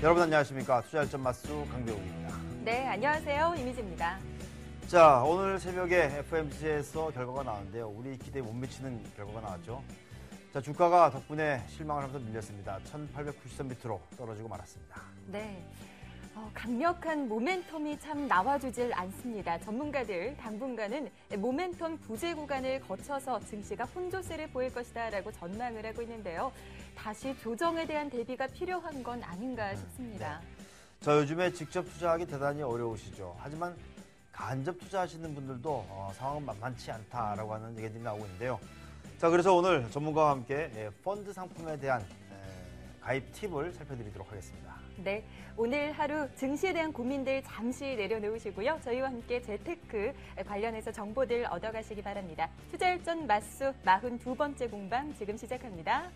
여러분 안녕하십니까. 투자일전 마수 강병욱입니다. 네, 안녕하세요. 이미지입니다. 자, 오늘 새벽에 FOMC에서 결과가 나왔는데요. 우리 기대에 못 미치는 결과가 나왔죠. 자, 주가가 덕분에 실망을 하면서 밀렸습니다. 1890선 밑으로 떨어지고 말았습니다. 네. 강력한 모멘텀이 참 나와주질 않습니다. 전문가들 당분간은 모멘텀 부재 구간을 거쳐서 증시가 혼조세를 보일 것이다 라고 전망을 하고 있는데요. 다시 조정에 대한 대비가 필요한 건 아닌가 싶습니다. 네. 자, 요즘에 직접 투자하기 대단히 어려우시죠. 하지만 간접 투자하시는 분들도 상황은 만만치 않다라고 하는 얘기들이 나오고 있는데요. 자, 그래서 오늘 전문가와 함께 펀드 상품에 대한 가입 팁을 살펴드리도록 하겠습니다. 네, 오늘 하루 증시에 대한 고민들 잠시 내려놓으시고요. 저희와 함께 재테크 관련해서 정보들 얻어가시기 바랍니다. 투자일전 마수 42번째 공방 지금 시작합니다.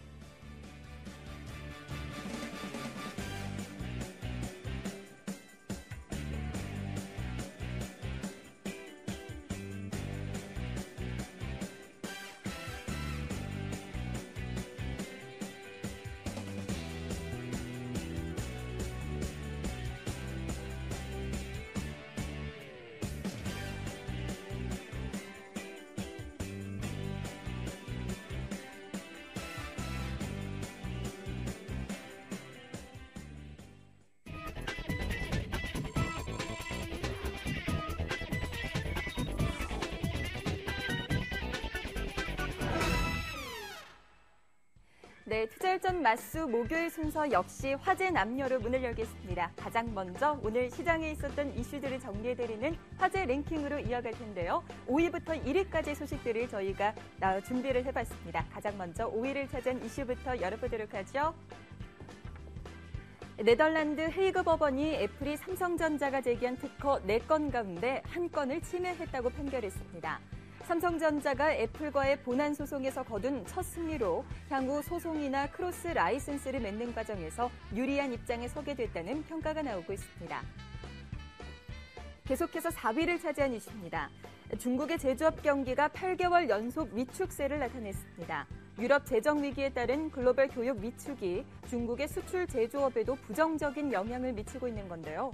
네, 투자일전 마수 목요일 순서 역시 화제 남녀로 문을 열겠습니다. 가장 먼저 오늘 시장에 있었던 이슈들을 정리해드리는 화제 랭킹으로 이어갈 텐데요. 5위부터 1위까지 소식들을 저희가 준비를 해봤습니다. 가장 먼저 5위를 차지한 이슈부터 열어보도록 하죠. 네덜란드 헤이그 법원이 애플이 삼성전자가 제기한 특허 4건 가운데 1건을 침해했다고 판결했습니다. 삼성전자가 애플과의 본안 소송에서 거둔 첫 승리로 향후 소송이나 크로스 라이센스를 맺는 과정에서 유리한 입장에 서게 됐다는 평가가 나오고 있습니다. 계속해서 4위를 차지한 이슈입니다. 중국의 제조업 경기가 8개월 연속 위축세를 나타냈습니다. 유럽 재정 위기에 따른 글로벌 교육 위축이 중국의 수출 제조업에도 부정적인 영향을 미치고 있는 건데요.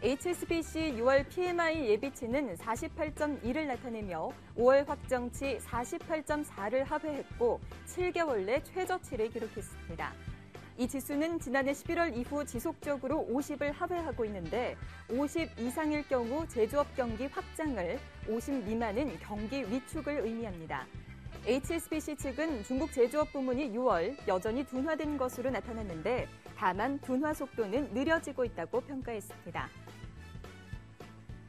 HSBC 6월 PMI 예비치는 48.2를 나타내며 5월 확정치 48.4를 하회했고 7개월 내 최저치를 기록했습니다. 이 지수는 지난해 11월 이후 지속적으로 50을 하회하고 있는데 50 이상일 경우 제조업 경기 확장을, 50 미만은 경기 위축을 의미합니다. HSBC 측은 중국 제조업 부문이 6월 여전히 둔화된 것으로 나타났는데 다만 둔화 속도는 느려지고 있다고 평가했습니다.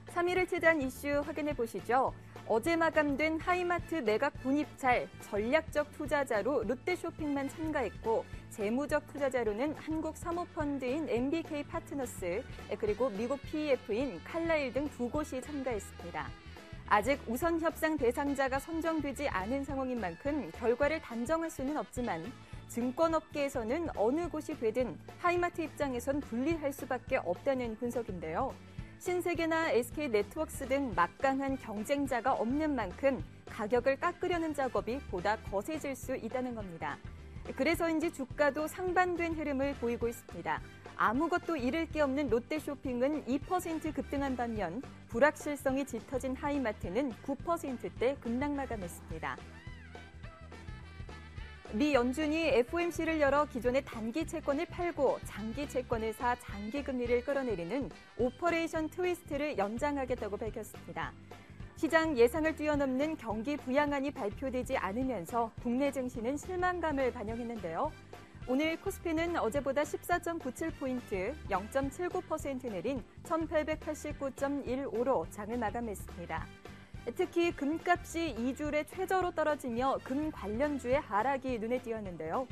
3위를 차지한 이슈 확인해 보시죠. 어제 마감된 하이마트 매각 분입찰 전략적 투자자로 롯데쇼핑만 참가했고 재무적 투자자로는 한국 사모펀드인 MBK 파트너스 그리고 미국 PEF인 칼라일 등 2곳이 참가했습니다. 아직 우선 협상 대상자가 선정되지 않은 상황인 만큼 결과를 단정할 수는 없지만 증권업계에서는 어느 곳이 되든 하이마트 입장에선 분리할 수밖에 없다는 분석인데요. 신세계나 SK네트워크스 등 막강한 경쟁자가 없는 만큼 가격을 깎으려는 작업이 보다 거세질 수 있다는 겁니다. 그래서인지 주가도 상반된 흐름을 보이고 있습니다. 아무것도 잃을 게 없는 롯데쇼핑은 2% 급등한 반면 불확실성이 짙어진 하이마트는 9%대 급락 마감했습니다. 미 연준이 FOMC를 열어 기존의 단기 채권을 팔고 장기 채권을 사 장기 금리를 끌어내리는 오퍼레이션 트위스트를 연장하겠다고 밝혔습니다. 시장 예상을 뛰어넘는 경기 부양안이 발표되지 않으면서 국내 증시는 실망감을 반영했는데요. 오늘 코스피는 어제보다 14.97포인트, 0.79% 내린 1889.15로 장을 마감했습니다. 특히 금값이 2주의 최저로 떨어지며 금 관련주의 하락이 눈에 띄었는데요.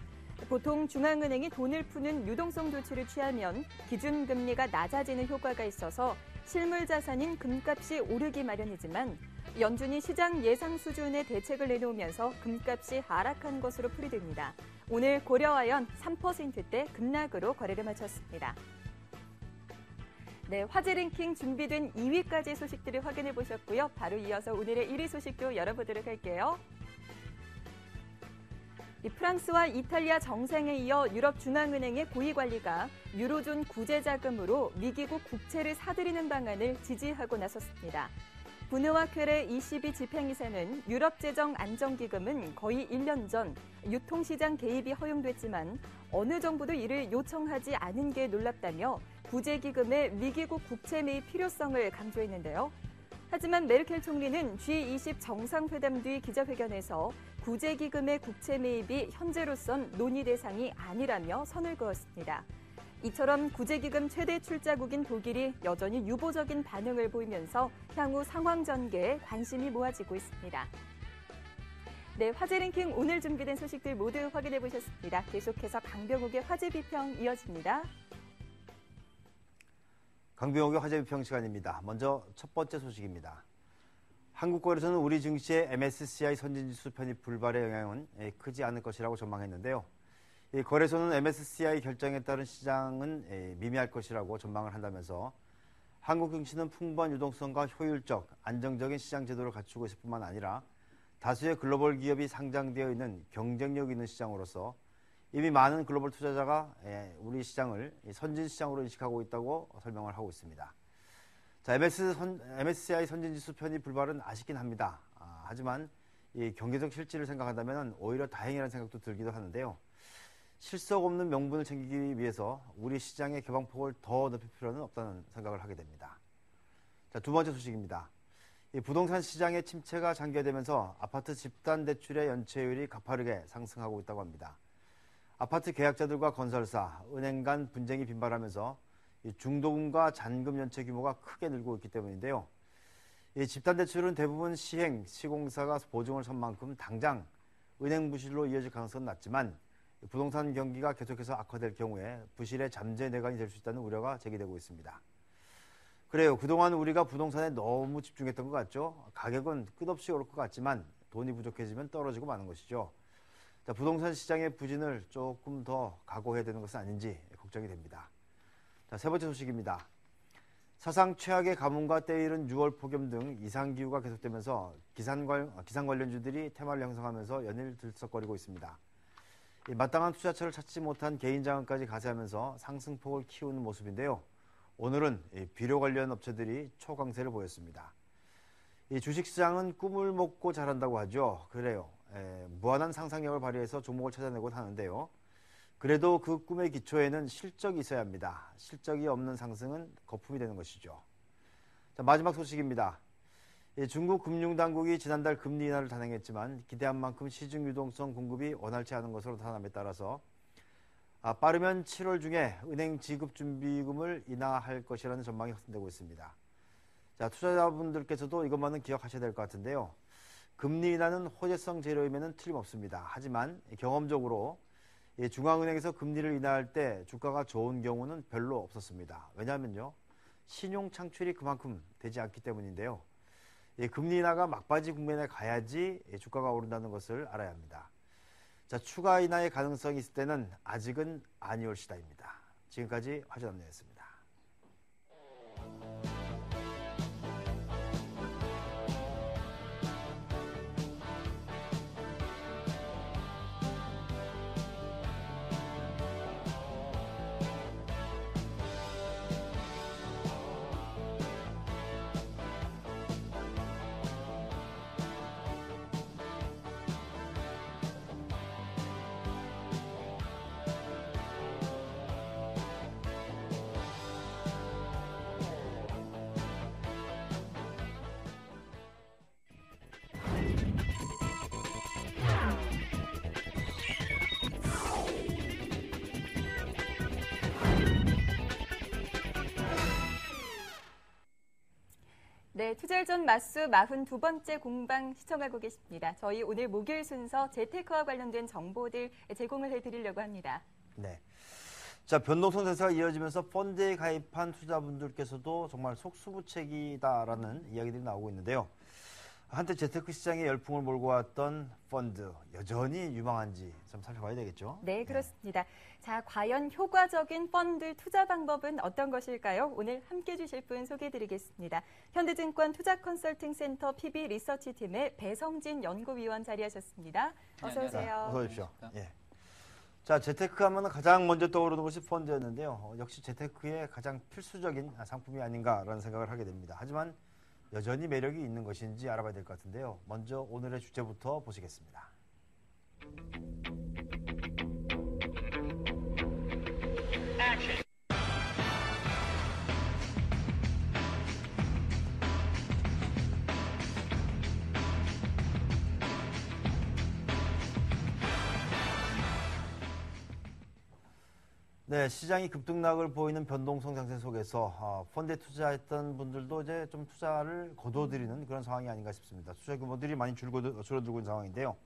보통 중앙은행이 돈을 푸는 유동성 조치를 취하면 기준금리가 낮아지는 효과가 있어서 실물 자산인 금값이 오르기 마련이지만 연준이 시장 예상 수준의 대책을 내놓으면서 금값이 하락한 것으로 풀이됩니다. 오늘 고려아연 3%대 급락으로 거래를 마쳤습니다. 네, 화제 랭킹 준비된 2위까지 소식들을 확인해 보셨고요. 바로 이어서 오늘의 1위 소식도 열어보도록 할게요. 프랑스와 이탈리아 정상에 이어 유럽중앙은행의 고위관리가 유로존 구제자금으로 미기국 국채를 사들이는 방안을 지지하고 나섰습니다. 부느와 퀘레 22 집행이사는 유럽재정안정기금은 거의 1년 전 유통시장 개입이 허용됐지만 어느 정부도 이를 요청하지 않은 게 놀랍다며 구제기금의 미기국 국채 매입 필요성을 강조했는데요. 하지만 메르켈 총리는 G20 정상회담 뒤 기자회견에서 구제기금의 국채 매입이 현재로선 논의 대상이 아니라며 선을 그었습니다. 이처럼 구제기금 최대 출자국인 독일이 여전히 유보적인 반응을 보이면서 향후 상황 전개에 관심이 모아지고 있습니다. 네, 화제 랭킹 오늘 준비된 소식들 모두 확인해 보셨습니다. 계속해서 강병욱의 화제 비평 이어집니다. 강병욱의 화제 비평 시간입니다. 먼저 첫 번째 소식입니다. 한국거래소는 우리 증시의 MSCI 선진지수 편입 불발의 영향은 크지 않을 것이라고 전망했는데요. 이 거래소는 MSCI 결정에 따른 시장은 미미할 것이라고 전망을 한다면서 한국 증시는 풍부한 유동성과 효율적, 안정적인 시장 제도를 갖추고 있을 뿐만 아니라 다수의 글로벌 기업이 상장되어 있는 경쟁력 있는 시장으로서 이미 많은 글로벌 투자자가 우리 시장을 선진 시장으로 인식하고 있다고 설명을 하고 있습니다. 자, MSCI 선진지수 편입 불발은 아쉽긴 합니다. 하지만 이 경제적 실질을 생각한다면 오히려 다행이라는 생각도 들기도 하는데요. 실속 없는 명분을 챙기기 위해서 우리 시장의 개방폭을 더 넓힐 필요는 없다는 생각을 하게 됩니다. 자, 두 번째 소식입니다. 이 부동산 시장의 침체가 장기화되면서 아파트 집단 대출의 연체율이 가파르게 상승하고 있다고 합니다. 아파트 계약자들과 건설사, 은행 간 분쟁이 빈발하면서 이 중도금과 잔금 연체 규모가 크게 늘고 있기 때문인데요. 이 집단 대출은 대부분 시공사가 보증을 선 만큼 당장 은행 부실로 이어질 가능성은 낮지만 부동산 경기가 계속해서 악화될 경우에 부실의 잠재 내관이 될 수 있다는 우려가 제기되고 있습니다. 그래요. 그동안 우리가 부동산에 너무 집중했던 것 같죠? 가격은 끝없이 오를 것 같지만 돈이 부족해지면 떨어지고 마는 것이죠. 자, 부동산 시장의 부진을 조금 더 각오해야 되는 것은 아닌지 걱정이 됩니다. 자, 세 번째 소식입니다. 사상 최악의 가뭄과 때이른 6월 폭염 등 이상기후가 계속되면서 기상 관련주들이 테마를 형성하면서 연일 들썩거리고 있습니다. 마땅한 투자처를 찾지 못한 개인 자금까지 가세하면서 상승폭을 키우는 모습인데요. 오늘은 비료 관련 업체들이 초강세를 보였습니다. 이 주식시장은 꿈을 먹고 자란다고 하죠. 그래요. 무한한 상상력을 발휘해서 종목을 찾아내곤 하는데요. 그래도 그 꿈의 기초에는 실적이 있어야 합니다. 실적이 없는 상승은 거품이 되는 것이죠. 자, 마지막 소식입니다. 중국 금융당국이 지난달 금리 인하를 단행했지만 기대한 만큼 시중 유동성 공급이 원활치 않은 것으로 나타남에 따라서 빠르면 7월 중에 은행 지급준비금을 인하할 것이라는 전망이 확산되고 있습니다. 자, 투자자분들께서도 이것만은 기억하셔야 될 것 같은데요. 금리 인하는 호재성 재료임에는 틀림없습니다. 하지만 경험적으로 중앙은행에서 금리를 인하할 때 주가가 좋은 경우는 별로 없었습니다. 왜냐하면요, 신용 창출이 그만큼 되지 않기 때문인데요. 금리 인하가 막바지 국면에 가야지 주가가 오른다는 것을 알아야 합니다. 자, 추가 인하의 가능성이 있을 때는 아직은 아니올 시다입니다. 지금까지 화제 남녀였습니다. 네, 투자일전 마수 42번째 공방 시청하고 계십니다. 저희 오늘 목요일 순서 재테크와 관련된 정보들 제공을 해드리려고 합니다. 네. 자, 변동성 대세가 이어지면서 펀드에 가입한 투자분들께서도 정말 속수무책이다라는 이야기들이 나오고 있는데요. 한때 재테크 시장에 열풍을 몰고 왔던 펀드 여전히 유망한지 좀 살펴봐야 되겠죠. 네, 그렇습니다. 자, 과연 효과적인 펀드 투자 방법은 어떤 것일까요? 오늘 함께 해주실 분 소개해드리겠습니다. 현대증권 투자컨설팅센터 PB 리서치팀의 배성진 연구위원 자리하셨습니다. 어서 오세요. 어서 오십시오. 예. 자, 재테크 하면 가장 먼저 떠오르는 것이 펀드였는데요. 역시 재테크의 가장 필수적인 상품이 아닌가라는 생각을 하게 됩니다. 하지만 여전히 매력이 있는 것인지 알아봐야 될 것 같은데요. 먼저 오늘의 주제부터 보시겠습니다. 네, 시장이 급등락을 보이는 변동성 장세 속에서 펀드에 투자했던 분들도 이제 좀 투자를 거둬들이는 그런 상황이 아닌가 싶습니다. 투자 규모들이 많이 줄어들고 있는 상황인데요.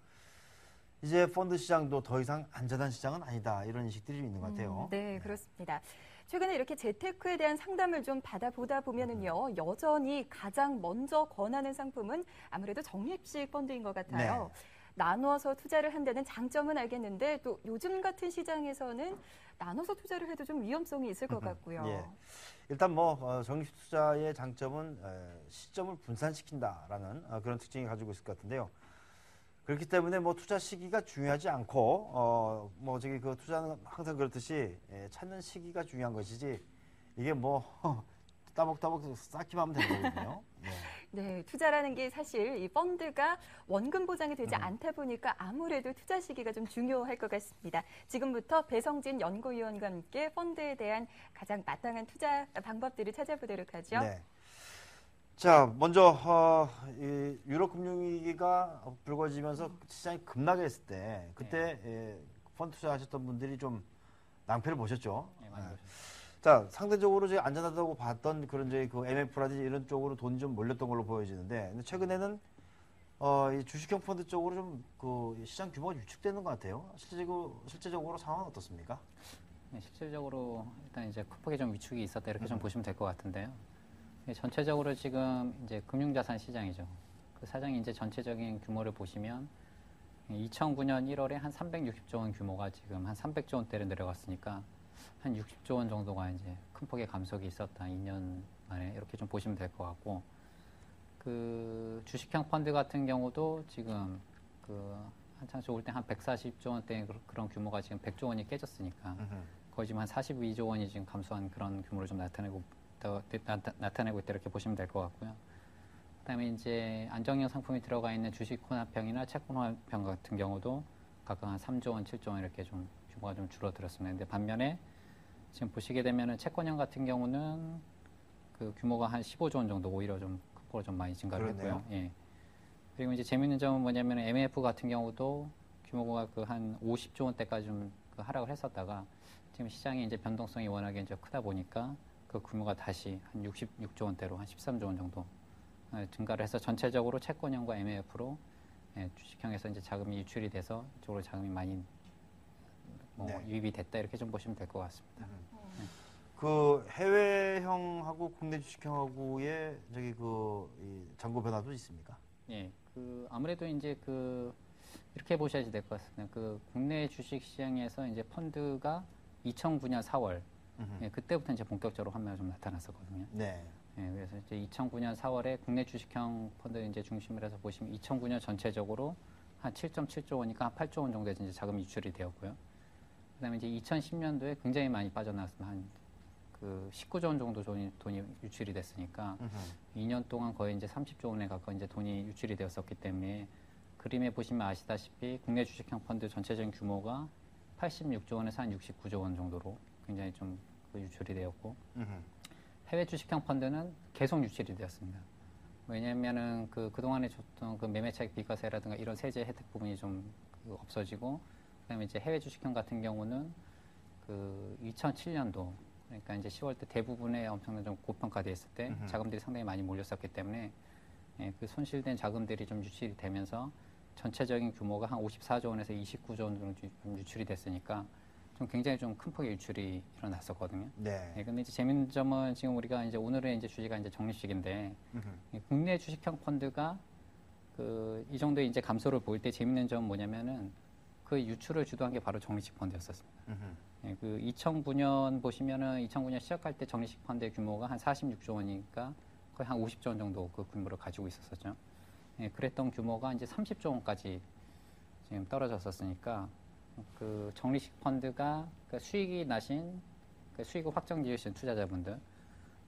이제 펀드 시장도 더 이상 안전한 시장은 아니다, 이런 인식들이 있는 것 같아요. 네, 그렇습니다. 최근에 이렇게 재테크에 대한 상담을 좀 받아보다 보면은요, 여전히 가장 먼저 권하는 상품은 아무래도 적립식 펀드인 것 같아요. 네. 나누어서 투자를 한다는 장점은 알겠는데 또 요즘 같은 시장에서는 나눠서 투자를 해도 좀 위험성이 있을 것 같고요. 예. 일단 적립식 투자의 장점은 시점을 분산시킨다라는 그런 특징이 가지고 있을 것 같은데요. 그렇기 때문에 투자 시기가 중요하지 않고 그 투자는 항상 그렇듯이 찾는 시기가 중요한 것이지 이게 따박따박 쌓기만 하면 되는 거거든요. 네, 투자라는 게 사실 이 펀드가 원금 보장이 되지 않다 보니까 아무래도 투자 시기가 좀 중요할 것 같습니다. 지금부터 배성진 연구위원과 함께 펀드에 대한 가장 마땅한 투자 방법들을 찾아보도록 하죠. 네. 자, 먼저 이 유럽 금융위기가 불거지면서 시장이 급락했을 때 그때 펀드 투자하셨던 분들이 좀 낭패를 보셨죠. 네, 많이 보셨어요. 자, 상대적으로 이제 안전하다고 봤던 그런 이제 그 MF라든지 이런 쪽으로 돈이 좀 몰렸던 걸로 보여지는데, 근데 최근에는 이 주식형 펀드 쪽으로 좀 그 시장 규모가 유축되는 것 같아요. 실제적으로 상황은 어떻습니까? 네, 실질적으로 일단 이제 크게 좀 위축이 있었다 이렇게 좀 보시면 될 것 같은데요. 네, 전체적으로 지금 이제 금융자산 시장이죠. 그 사장이 이제 전체적인 규모를 보시면 2009년 1월에 한 360조 원 규모가 지금 한 300조 원대로 내려갔으니까 한 60조 원 정도가 이제 큰 폭의 감속이 있었다. 2년 만에 이렇게 좀 보시면 될 것 같고, 그 주식형 펀드 같은 경우도 지금 그 한창 좋을 때 한 140조 원대 그런 규모가 지금 100조 원이 깨졌으니까 거의 지금 한 42조 원이 지금 감소한 그런 규모를 좀 나타내고 있다 이렇게 보시면 될 것 같고요. 그다음에 이제 안정형 상품이 들어가 있는 주식 혼합형이나 채권 혼합형 같은 경우도 각각 한 3조 원, 7조 원 이렇게 좀 규모가 좀 줄어들었습니다. 근데 반면에 지금 보시게 되면은 채권형 같은 경우는 그 규모가 한 15조 원 정도 오히려 좀 큰 폭으로 좀 많이 증가를 했고요. 예. 그리고 이제 재미있는 점은 뭐냐면 MF 같은 경우도 규모가 그 한 50조 원대까지 좀 그 하락을 했었다가 지금 시장의 이제 변동성이 워낙에 이제 크다 보니까 그 규모가 다시 한 66조 원대로 한 13조 원 정도 증가를 해서 전체적으로 채권형과 MF로 주식형에서 이제 자금이 유출이 돼서 이쪽으로 자금이 많이 유입이 됐다 이렇게 좀 보시면 될 것 같습니다. 그 해외형하고 국내 주식형하고의 이 잔고 변화도 있습니까? 예, 그 아무래도 이제 그 이렇게 보셔야 될 것 같습니다. 그 국내 주식 시장에서 이제 펀드가 2009년 4월 그때부터 이제 본격적으로 환매가 좀 나타났었거든요. 네. 예, 그래서 이제 2009년 4월에 국내 주식형 펀드 이제 중심으로 해서 보시면 2009년 전체적으로 한 7.7조 원이니까 한 8조 원 정도의 이제 자금이 유출이 되었고요. 그다음에 이제 2010년도에 굉장히 많이 빠져나왔습니다. 한 그 19조 원 정도 돈이 유출이 됐으니까 2년 동안 거의 이제 30조 원에 가까운 이제 돈이 유출이 되었었기 때문에 그림에 보시면 아시다시피 국내 주식형 펀드 전체적인 규모가 86조 원에서 한 69조 원 정도로 굉장히 좀 유출이 되었고 해외 주식형 펀드는 계속 유출이 되었습니다. 왜냐하면은 그동안에 줬던 그 매매 차익 비과세라든가 이런 세제 혜택 부분이 좀 없어지고, 그다음에 이제 해외 주식형 같은 경우는 그 2007년도 그러니까 이제 10월 때 대부분의 엄청난 좀 고평가돼 있을 때 자금들이 상당히 많이 몰렸었기 때문에 그 손실된 자금들이 좀 유출이 되면서 전체적인 규모가 한 54조 원에서 29조 원 정도 좀 유출이 됐으니까 좀 굉장히 좀 큰 폭의 유출이 일어났었거든요. 네. 근데 이제 재밌는 점은 지금 우리가 이제 오늘의 이제 주제가 이제 적립식인데 국내 주식형 펀드가 이 정도 이제 감소를 보일 때 재밌는 점은 뭐냐면은 그 유출을 주도한 게 바로 적립식 펀드였었습니다. 예, 그 2009년 보시면은 2009년 시작할 때 적립식 펀드의 규모가 한 46조 원이니까 거의 한 50조 원 정도 그 규모를 가지고 있었었죠. 예, 그랬던 규모가 이제 30조 원까지 지금 떨어졌었으니까 그 적립식 펀드가 그 수익이 나신 그 수익을 확정 지으신 투자자분들,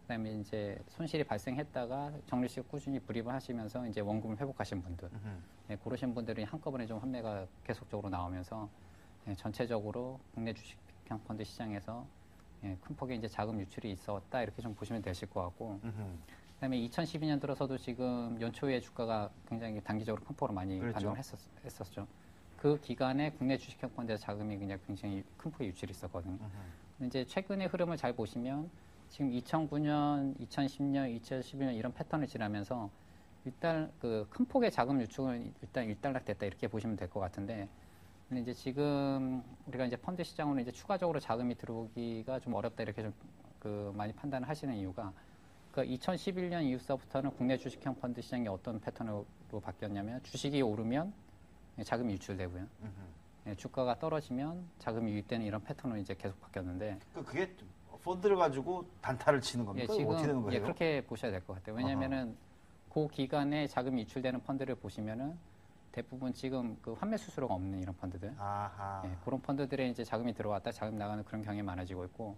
그다음에 이제 손실이 발생했다가 적립식 꾸준히 불입을 하시면서 이제 원금을 회복하신 분들, 예, 그러신 분들이 한꺼번에 좀 환매가 계속적으로 나오면서 예, 전체적으로 국내 주식형 펀드 시장에서 예, 큰 폭의 이제 자금 유출이 있었다 이렇게 좀 보시면 되실 것 같고, 그다음에 2012년 들어서도 지금 연초에 주가가 굉장히 단기적으로 큰 폭으로 많이 그렇죠. 반등을 했었죠. 그 기간에 국내 주식형 펀드의 자금이 굉장히 큰 폭의 유출이 있었거든요. 근데 이제 최근의 흐름을 잘 보시면 지금 2009년, 2010년, 2011년 이런 패턴을 지나면서 일단 그 큰 폭의 자금 유출은 일단 일단락됐다 이렇게 보시면 될 것 같은데, 근데 이제 지금 우리가 이제 펀드 시장으로 이제 추가적으로 자금이 들어오기가 좀 어렵다 이렇게 좀 그 많이 판단을 하시는 이유가, 그 2011년 이후서부터는 국내 주식형 펀드 시장이 어떤 패턴으로 바뀌었냐면 주식이 오르면 자금이 유출되고요. 예, 주가가 떨어지면 자금이 유입되는 이런 패턴으로 이제 계속 바뀌었는데, 그게 펀드를 가지고 단타를 치는 예, 겁니까? 지금 어떻게 되는 거예요? 예, 그렇게 보셔야 될 것 같아요. 왜냐하면은 그 기간에 자금이 유출되는 펀드를 보시면은 대부분 지금 그 환매 수수료가 없는 이런 펀드들, 아하. 예, 그런 펀드들에 이제 자금이 들어왔다 자금 나가는 그런 경향이 많아지고 있고,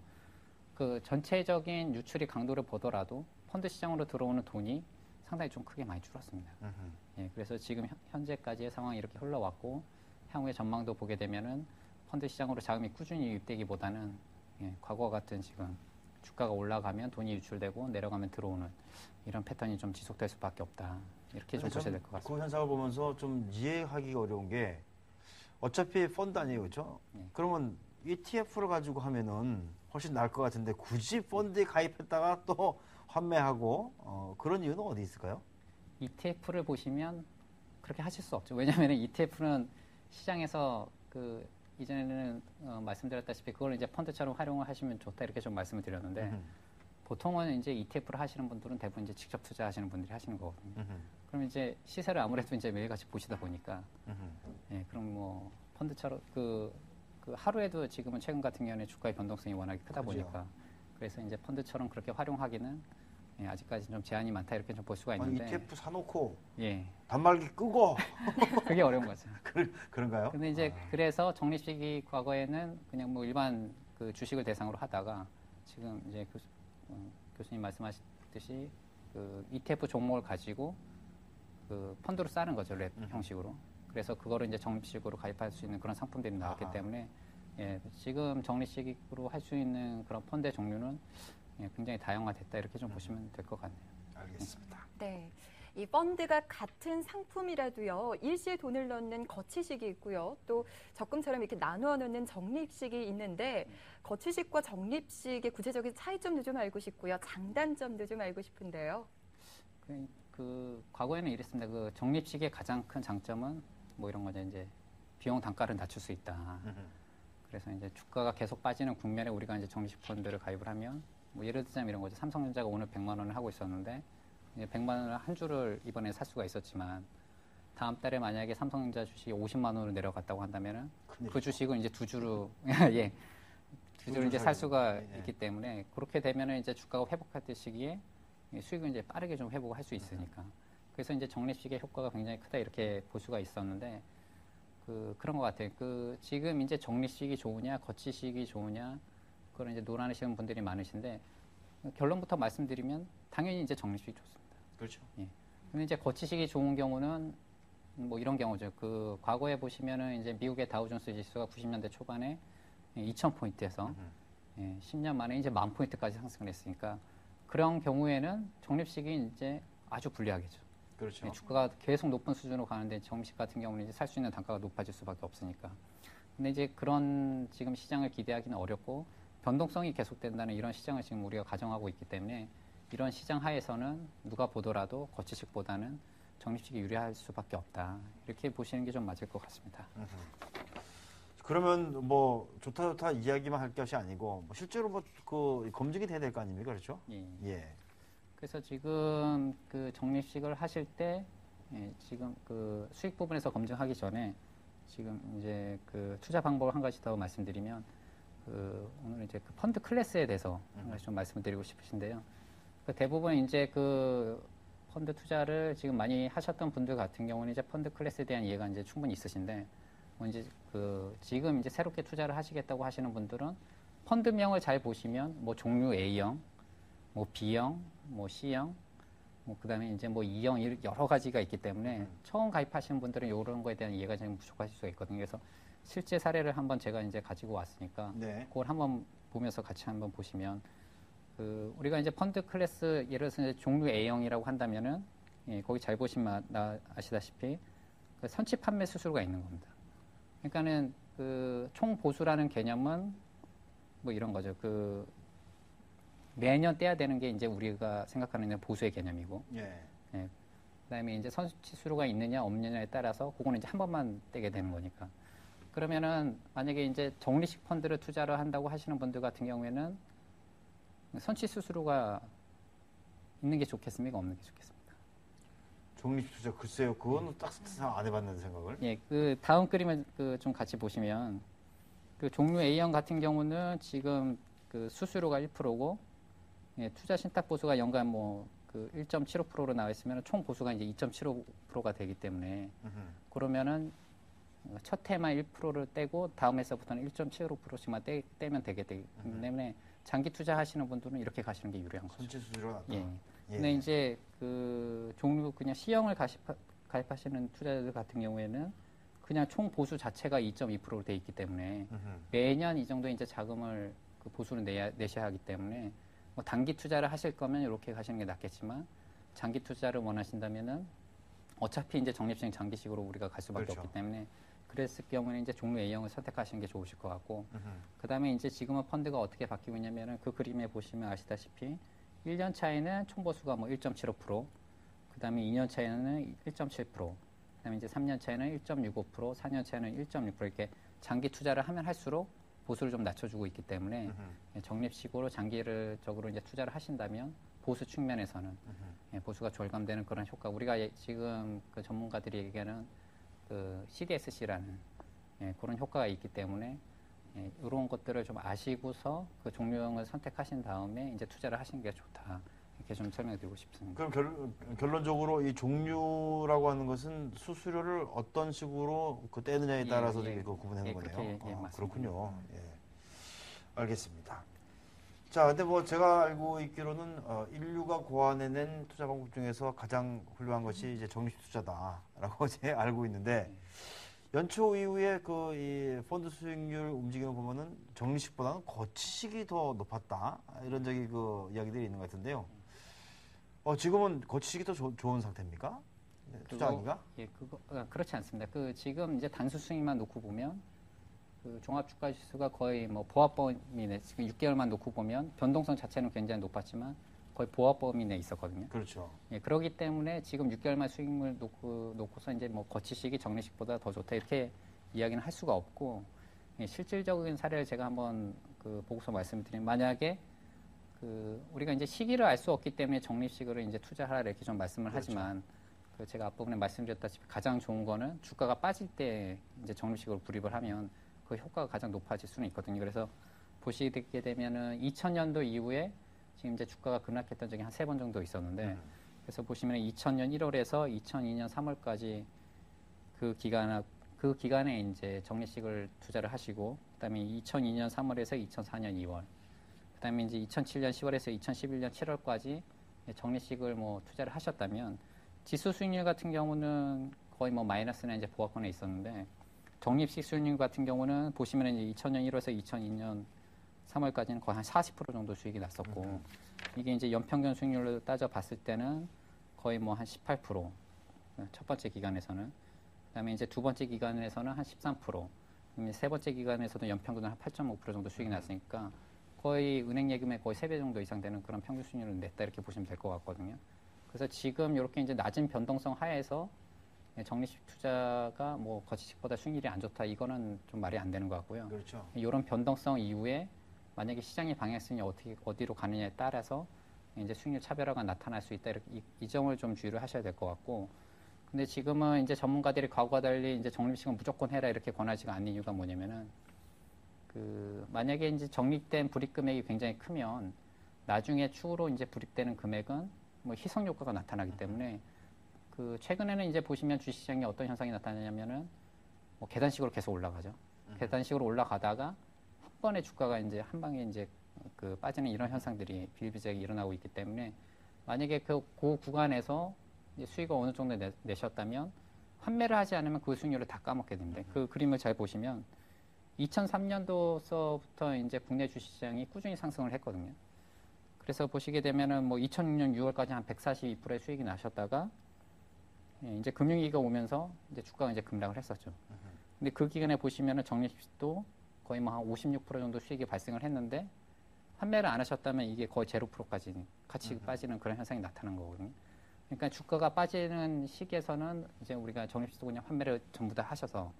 그 전체적인 유출이 강도를 보더라도 펀드 시장으로 들어오는 돈이 상당히 좀 크게 많이 줄었습니다. 예, 그래서 지금 현재까지의 상황이 이렇게 흘러왔고, 향후의 전망도 보게 되면은 펀드 시장으로 자금이 꾸준히 유입되기보다는 예, 과거와 같은 지금 주가가 올라가면 돈이 유출되고 내려가면 들어오는 이런 패턴이 좀 지속될 수밖에 없다. 이렇게 좀 보셔야 될 것 같습니다. 그 현상을 보면서 좀 이해하기가 어려운 게, 어차피 펀드 아니에요, 그렇죠? 네. 그러면 ETF를 가지고 하면은 훨씬 나을 것 같은데 굳이 펀드에 가입했다가 또 환매하고 그런 이유는 어디 있을까요? ETF를 보시면 그렇게 하실 수 없죠. 왜냐하면 ETF는 시장에서 그 이전에는 말씀드렸다시피 그걸 이제 펀드처럼 활용을 하시면 좋다 이렇게 좀 말씀을 드렸는데, 보통은 이제 ETF를 하시는 분들은 대부분 이제 직접 투자하시는 분들이 하시는 거거든요. 그럼 이제 시세를 아무래도 이제 매일같이 보시다 보니까, 예, 그럼 뭐 펀드처럼 그 하루에도 지금은 최근 같은 경우에 주가의 변동성이 워낙에 크다 그죠. 보니까, 그래서 이제 펀드처럼 그렇게 활용하기는 예, 아직까지 좀 제한이 많다 이렇게 좀 볼 수가 아니, 있는데, ETF 사놓고 예, 단말기 끄고 그게 어려운 거죠. 그런가요? 근데 이제 그래서 적립식이 과거에는 그냥 뭐 일반 그 주식을 대상으로 하다가 지금 이제 교수님 말씀하셨듯이 그 ETF 종목을 가지고 그 펀드로 싸는 거죠, 랩 형식으로. 그래서 그거를 이제 적립식으로 가입할 수 있는 그런 상품들이 나왔기 때문에 예, 지금 적립식으로 할 수 있는 그런 펀드의 종류는 예, 굉장히 다양화됐다 이렇게 좀 보시면 될 것 같네요. 알겠습니다. 네. 이 펀드가 같은 상품이라도요, 일시에 돈을 넣는 거치식이 있고요, 또 적금처럼 이렇게 나누어 넣는 적립식이 있는데, 거치식과 적립식의 구체적인 차이점도 좀 알고 싶고요, 장단점도 좀 알고 싶은데요. 그 과거에는 이랬습니다. 그 적립식의 가장 큰 장점은 뭐 이런 거죠. 이제 비용 단가를 낮출 수 있다. 그래서 이제 주가가 계속 빠지는 국면에 우리가 이제 적립식 펀드를 가입을 하면, 뭐 예를 들자면 이런 거죠. 삼성전자가 오늘 100만 원을 하고 있었는데 이제 100만 원을 한 주를 이번에 살 수가 있었지만, 다음 달에 만약에 삼성전자 주식이 50만 원으로 내려갔다고 한다면은 그 주식은 이제 두 주로 예, 두 주를 이제 살 수가 있기 때문에, 그렇게 되면은 이제 주가가 회복할 때 시기에 수익을 이제 빠르게 좀 회복할 수 있으니까, 그래서 이제 적립식의 효과가 굉장히 크다 이렇게 볼 수가 있었는데, 그런 것 같아요. 지금 이제 적립식이 좋으냐, 거치식이 좋으냐, 그걸 이제 논하시는 분들이 많으신데, 결론부터 말씀드리면 당연히 이제 적립식이 좋습니다. 그렇죠. 예. 근데 이제 거치식이 좋은 경우는 뭐 이런 경우죠. 그 과거에 보시면은 이제 미국의 다우존스 지수가 90년대 초반에 2,000포인트에서 10년 만에 이제 10,000포인트까지 상승을 했으니까, 그런 경우에는 적립식이 이제 아주 불리하겠죠. 그렇죠. 주가가 계속 높은 수준으로 가는데 적립식 같은 경우는 이제 살 수 있는 단가가 높아질 수밖에 없으니까. 근데 이제 그런 지금 시장을 기대하기는 어렵고, 변동성이 계속된다는 이런 시장을 지금 우리가 가정하고 있기 때문에, 이런 시장 하에서는 누가 보더라도 거치식보다는 적립식이 유리할 수밖에 없다. 이렇게 보시는 게 좀 맞을 것 같습니다. 그러면 뭐 좋다 이야기만 할 것이 아니고 뭐 실제로 뭐 그 검증이 돼야 될 거 아닙니까, 그렇죠? 예. 예. 그래서 지금 그 적립식을 하실 때 예, 지금 그 수익 부분에서 검증하기 전에 지금 이제 그 투자 방법을 한 가지 더 말씀드리면 오늘 이제 그 펀드 클래스에 대해서 한 가지 좀 말씀을 드리고 싶으신데요. 대부분 이제 그 펀드 투자를 지금 많이 하셨던 분들 같은 경우는 이제 펀드 클래스에 대한 이해가 이제 충분히 있으신데, 뭐 이제 지금 이제 새롭게 투자를 하시겠다고 하시는 분들은 펀드명을 잘 보시면 뭐 종류 A형, 뭐 B형, 뭐 C형, 뭐 그다음에 이제 뭐 E형 여러 가지가 있기 때문에 처음 가입하시는 분들은 이런 거에 대한 이해가 좀 부족하실 수가 있거든요. 그래서 실제 사례를 한번 제가 이제 가지고 왔으니까 네. 그걸 한번 보면서 같이 한번 보시면 우리가 이제 펀드 클래스 예를 들어서 이제 종류 A형이라고 한다면은 거기 잘 보시면 아시다시피 그 선취 판매 수수료가 있는 겁니다. 그러니까는 그 총 보수라는 개념은 뭐 이런 거죠. 그 매년 떼야 되는 게 이제 우리가 생각하는 보수의 개념이고, 예. 그다음에 이제 선취 수수료가 있느냐 없느냐에 따라서 그거는 이제 한 번만 떼게 되는 거니까. 그러면은 만약에 이제 적립식 펀드를 투자를 한다고 하시는 분들 같은 경우에는 선취 수수료가 있는 게 좋겠습니까? 없는 게 좋겠습니까? 적립 투자 글쎄요. 그건 딱 안 해봤는데 생각을. 예, 그 다음 그림을 좀 같이 보시면 그 종류 A형 같은 경우는 지금 그 수수료가 1%고 투자 신탁 보수가 연간 뭐 그 1.75%로 나와 있으면 총 보수가 이제 2.75%가 되기 때문에 그러면은 첫 해만 1%를 떼고 다음 해서부터는 1.75%씩만 떼면 되기 때문에 장기 투자하시는 분들은 이렇게 가시는 게 유리한 거죠. 선취 수수료가 낮다. 예. 근데 이제 그 종류 그냥 C형을 가입하시는 투자자들 같은 경우에는 그냥 총 보수 자체가 2.2%로 돼 있기 때문에 매년 이 정도 이제 자금을 그 보수를 내셔야 하기 때문에 뭐 단기 투자를 하실 거면 이렇게 가시는 게 낫겠지만 장기 투자를 원하신다면은 어차피 이제 적립식 장기식으로 우리가 갈 수밖에 그렇죠. 없기 때문에 그랬을 경우에는 이제 종류 A형을 선택하시는 게 좋으실 것 같고, 그다음에 이제 지금은 펀드가 어떻게 바뀌고 있냐면은 그 그림에 보시면 아시다시피 1년 차에는 총 보수가 뭐 1.75%, 그다음에 2년 차에는 1.7%, 그다음에 이제 3년 차에는 1.65%, 4년 차에는 1.6% 이렇게 장기 투자를 하면 할수록 보수를 좀 낮춰주고 있기 때문에 적립식으로 장기적으로 이제 투자를 하신다면 보수 측면에서는 보수가 절감되는 그런 효과. 우리가 지금 그 전문가들이 얘기하는 그 CDSC라는 그런 효과가 있기 때문에 이런 것들을 좀 아시고서 그 종류형을 선택하신 다음에 이제 투자를 하시는 게 좋다. 이렇게 좀 설명드리고 싶습니다. 그럼 결론적으로 이 종류라고 하는 것은 수수료를 어떤 식으로 그 떼느냐에 따라서 그 구분하는 거네요. 맞습니다. 그렇군요. 예. 알겠습니다. 자, 근데 뭐 제가 알고 있기로는 인류가 고안해낸 투자 방법 중에서 가장 훌륭한 것이 이제 적립식 투자다라고 이제 알고 있는데 연초 이후에 그 이 펀드 수익률 움직임을 보면은 적립식보다는 거치식이 더 높았다 이런 저기 그 이야기들이 있는 것 같은데요. 지금은 거치식이 더 좋은 상태입니까? 투자하기가? 예, 그렇지 않습니다. 그 지금 이제 단수 수익만 놓고 보면 그 종합주가지수가 거의 뭐 보합 범위 내 지금 6개월만 놓고 보면 변동성 자체는 굉장히 높았지만 거의 보합 범위 내에 있었거든요. 그렇죠. 예, 그렇기 때문에 지금 6개월만 수익률 놓고서 이제 뭐 거치식이 적립식보다 더 좋다 이렇게 이야기는 할 수가 없고, 실질적인 사례를 제가 한번 그 보고서 말씀드리면 만약에 그 우리가 이제 시기를 알 수 없기 때문에 적립식으로 이제 투자하라 이렇게 좀 말씀을 그렇죠. 하지만 그 제가 앞부분에 말씀드렸다시피 가장 좋은 거는 주가가 빠질 때 이제 적립식으로 불입을 하면 그 효과가 가장 높아질 수는 있거든요. 그래서 보시게 되면은 2000년도 이후에 지금 이제 주가가 급락했던 적이 한 3번 정도 있었는데, 그래서 보시면 2000년 1월에서 2002년 3월까지 그 기간에 이제 적립식을 투자를 하시고, 그다음에 2002년 3월에서 2004년 2월, 그다음에 이제 2007년 10월에서 2011년 7월까지 적립식을 뭐 투자를 하셨다면 지수 수익률 같은 경우는 거의 뭐 마이너스나 이제 보합권에 있었는데, 적립식 수익률 같은 경우는 보시면 이제 2000년 1월에서 2002년 3월까지는 거의 한 40% 정도 수익이 났었고, 이게 이제 연평균 수익률로 따져 봤을 때는 거의 뭐 한 18%, 첫 번째 기간에서는, 그다음에 이제 두 번째 기간에서는 한 13%, 세 번째 기간에서도 연평균은 한 8.5% 정도 수익이 났으니까 거의 은행 예금의 거의 3배 정도 이상 되는 그런 평균 수익률을 냈다 이렇게 보시면 될 것 같거든요. 그래서 지금 이렇게 이제 낮은 변동성 하에서 적립식 투자가 뭐 거치식보다 수익률이 안 좋다 이거는 좀 말이 안 되는 것 같고요. 그렇죠. 이런 변동성 이후에 만약에 시장의 방향성이 어디로 가느냐에 따라서 이제 수익률 차별화가 나타날 수 있다. 이렇게 이 점을 좀 주의를 하셔야 될 것 같고, 근데 지금은 이제 전문가들이 과거와 달리 이제 적립식은 무조건 해라 이렇게 권하지가 않는 이유가 뭐냐면은 만약에 이제 적립된 불이익 금액이 굉장히 크면 나중에 추후로 이제 불이익되는 금액은 뭐 희석 효과가 나타나기 때문에 최근에는 이제 보시면 주식시장에 어떤 현상이 나타나냐면은 뭐 계단식으로 계속 올라가죠. 계단식으로 올라가다가 한 번에 주가가 이제 한 방에 이제 빠지는 이런 현상들이 비일비재하게 일어나고 있기 때문에 만약에 그 구간에서 이제 수익을 어느 정도 내셨다면 환매를 하지 않으면 그 수익률을 다 까먹게 됩니다. 그 그림을 잘 보시면 2003년도서부터 이제 국내 주식시장이 꾸준히 상승을 했거든요. 그래서 보시게 되면은 뭐 2006년 6월까지 한 142%의 수익이 나셨다가 이제 금융위기가 오면서 이제 주가가 이제 급락을 했었죠. 근데 그 기간에 보시면은 적립식도 거의 뭐 한 56% 정도 수익이 발생을 했는데 환매를 안 하셨다면 이게 거의 0%까지 같이 빠지는 그런 현상이 나타난 거거든요. 그러니까 주가가 빠지는 시기에서는 이제 우리가 적립식도 그냥 환매를 전부 다 하셔서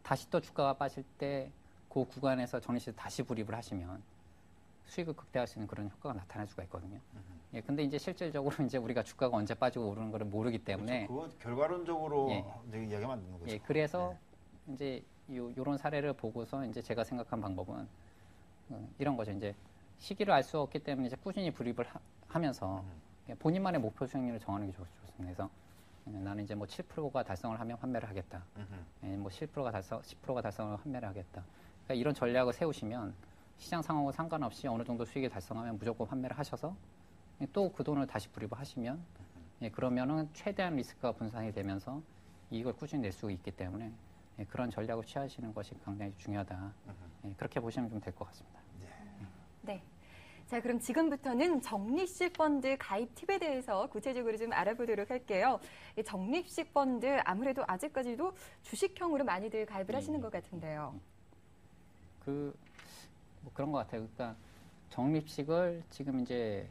다시 또 주가가 빠질 때 그 구간에서 적립식 다시 불입을 하시면 수익을 극대화할 수 있는 그런 효과가 나타날 수가 있거든요. 예, 근데 이제 실질적으로 이제 우리가 주가가 언제 빠지고 오르는 거를 모르기 때문에 그거 결과론적으로 예. 이제 이야기하면 안 되는 거죠. 예, 그래서 이제 요런 사례를 보고서 이제 제가 생각한 방법은 이런 거죠. 이제 시기를 알 수 없기 때문에 이제 꾸준히 불입을 하면서 본인만의 목표 수익률을 정하는 게 좋습니다. 그래서 나는 이제 뭐 7%가 달성을 하면 환매를 하겠다. 뭐 10%가 달성을 환매를 하겠다. 그러니까 이런 전략을 세우시면 시장 상황과 상관없이 어느 정도 수익이 달성하면 무조건 환매를 하셔서 또 그 돈을 다시 불입을 하시면 그러면은 최대한 리스크가 분산이 되면서 이익을 꾸준히 낼 수 있기 때문에 그런 전략을 취하시는 것이 굉장히 중요하다. 그렇게 보시면 좀 될 것 같습니다. 네. 자, 그럼 지금부터는 적립식 펀드 가입 팁에 대해서 구체적으로 좀 알아보도록 할게요. 이 적립식 펀드 아무래도 아직까지도 주식형으로 많이들 가입을 하시는 것 같은데요. 뭐 그런 것 같아요. 그러니까 적립식을 지금 이제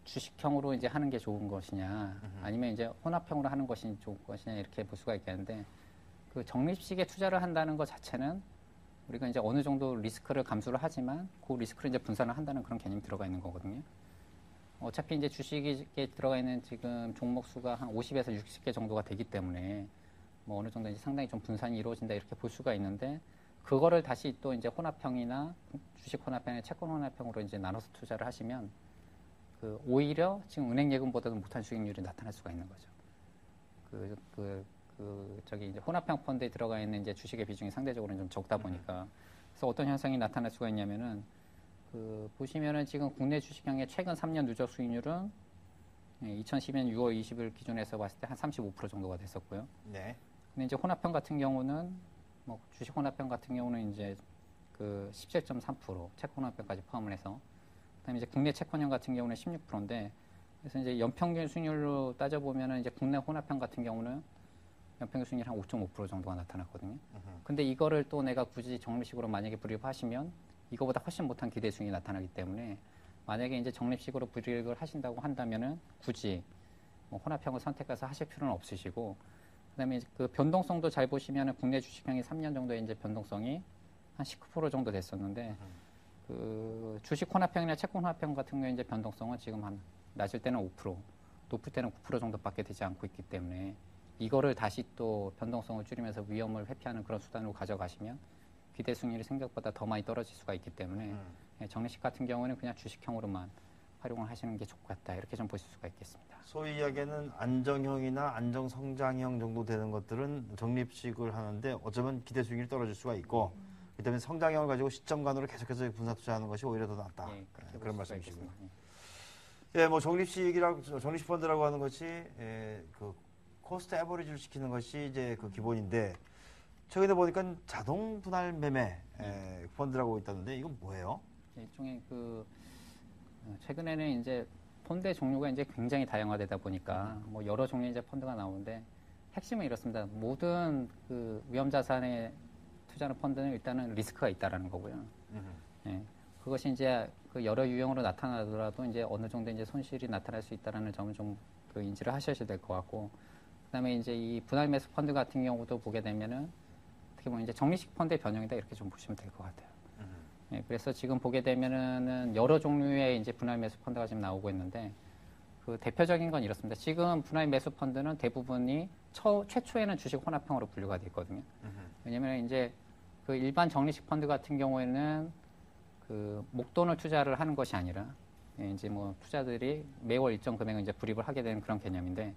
주식형으로 이제 하는 게 좋은 것이냐, 아니면 이제 혼합형으로 하는 것이 좋은 것이냐 이렇게 볼 수가 있겠는데, 적립식에 투자를 한다는 것 자체는 우리가 이제 어느 정도 리스크를 감수를 하지만 그 리스크를 이제 분산을 한다는 그런 개념이 들어가 있는 거거든요. 어차피 이제 주식에 들어가 있는 지금 종목 수가 한 50에서 60개 정도가 되기 때문에 뭐 어느 정도 이제 상당히 좀 분산이 이루어진다 이렇게 볼 수가 있는데, 그거를 다시 또 이제 혼합형이나 주식 혼합형이나 채권 혼합형으로 이제 나눠서 투자를 하시면 오히려 지금 은행 예금보다도 못한 수익률이 나타날 수가 있는 거죠. 저기 이제 혼합형 펀드에 들어가 있는 이제 주식의 비중이 상대적으로 좀 적다 보니까, 그래서 어떤 현상이 나타날 수가 있냐면은 보시면은 지금 국내 주식형의 최근 3년 누적 수익률은 2012년 6월 20일 기준에서 봤을 때 한 35% 정도가 됐었고요. 네. 근데 이제 혼합형 같은 경우는 뭐 주식 혼합형 같은 경우는 이제 17.3% 채권 혼합형까지 포함을 해서, 그다음에 이제 국내 채권형 같은 경우는 16%인데, 그래서 이제 연평균 수익률로 따져보면은 이제 국내 혼합형 같은 경우는 연평균 수익률 한 5.5% 정도가 나타났거든요. 근데 이거를 또 내가 굳이 적립식으로 만약에 불입하시면 이거보다 훨씬 못한 기대 수익이 나타나기 때문에, 만약에 이제 적립식으로 불입을 하신다고 한다면은 굳이 뭐 혼합형을 선택해서 하실 필요는 없으시고, 그다음에 그 변동성도 잘 보시면은 국내 주식형이 3년 정도의 이제 변동성이 한 19% 정도 됐었는데, 주식 혼합형이나 채권 혼합형 같은 경우에 이제 변동성은 지금 한 낮을 때는 5%, 높을 때는 9% 정도밖에 되지 않고 있기 때문에, 이거를 다시 또 변동성을 줄이면서 위험을 회피하는 그런 수단으로 가져가시면 기대 수익률이 생각보다 더 많이 떨어질 수가 있기 때문에 적립식 같은 경우는 그냥 주식형으로만 활용을 하시는 게 좋겠다, 이렇게 좀 보실 수가 있겠습니다. 소위 이야기하는 안정형이나 안정성장형 정도 되는 것들은 적립식을 하는데 어쩌면 기대 수익률이 떨어질 수가 있고, 그다음에 성장형을 가지고 시점간으로 계속해서 분산 투자하는 것이 오히려 더 낫다. 그런 말씀이시고요. 예, 뭐 적립식 펀드라고 하는 것이 코스트 에버리지를 시키는 것이 이제 기본인데, 최근에 보니까 자동 분할 매매 펀드라고 있다는데 이건 뭐예요? 일종의 최근에는 이제 펀드의 종류가 이제 굉장히 다양화되다 보니까 뭐 여러 종류의 이제 펀드가 나오는데, 핵심은 이렇습니다. 모든 위험 자산에 투자하는 펀드는 일단은 리스크가 있다라는 거고요. 예, 그것이 이제 여러 유형으로 나타나더라도 이제 어느 정도 이제 손실이 나타날 수 있다라는 점을 좀 인지를 하셔야 될 것 같고, 그다음에 이제 이 분할 매수 펀드 같은 경우도 보게 되면은 어떻게 보면 이제 적립식 펀드의 변형이다, 이렇게 좀 보시면 될 것 같아요. 예, 그래서 지금 보게 되면은 여러 종류의 이제 분할 매수 펀드가 지금 나오고 있는데, 그 대표적인 건 이렇습니다. 지금 분할 매수 펀드는 대부분이 최초에는 주식 혼합형으로 분류가 돼 있거든요. 왜냐면 이제 그 일반 적립식 펀드 같은 경우에는 그 목돈을 투자를 하는 것이 아니라 이제 뭐 투자들이 매월 일정 금액을 이제 불입을 하게 되는 그런 개념인데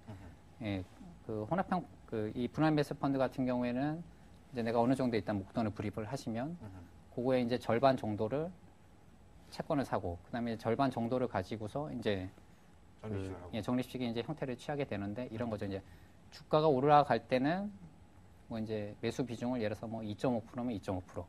예, 그 혼합형 그 이 분할 매수 펀드 같은 경우에는 이제 내가 어느 정도 일단 목돈을 불입을 하시면 그거에 이제 절반 정도를 채권을 사고 그다음에 절반 정도를 가지고서 이제 적립식의 이제 형태를 취하게 되는데 이런 거죠. 이제 주가가 올라갈 때는 뭐 이제 매수 비중을 예를 들어서 뭐 2.5%면 2.5%,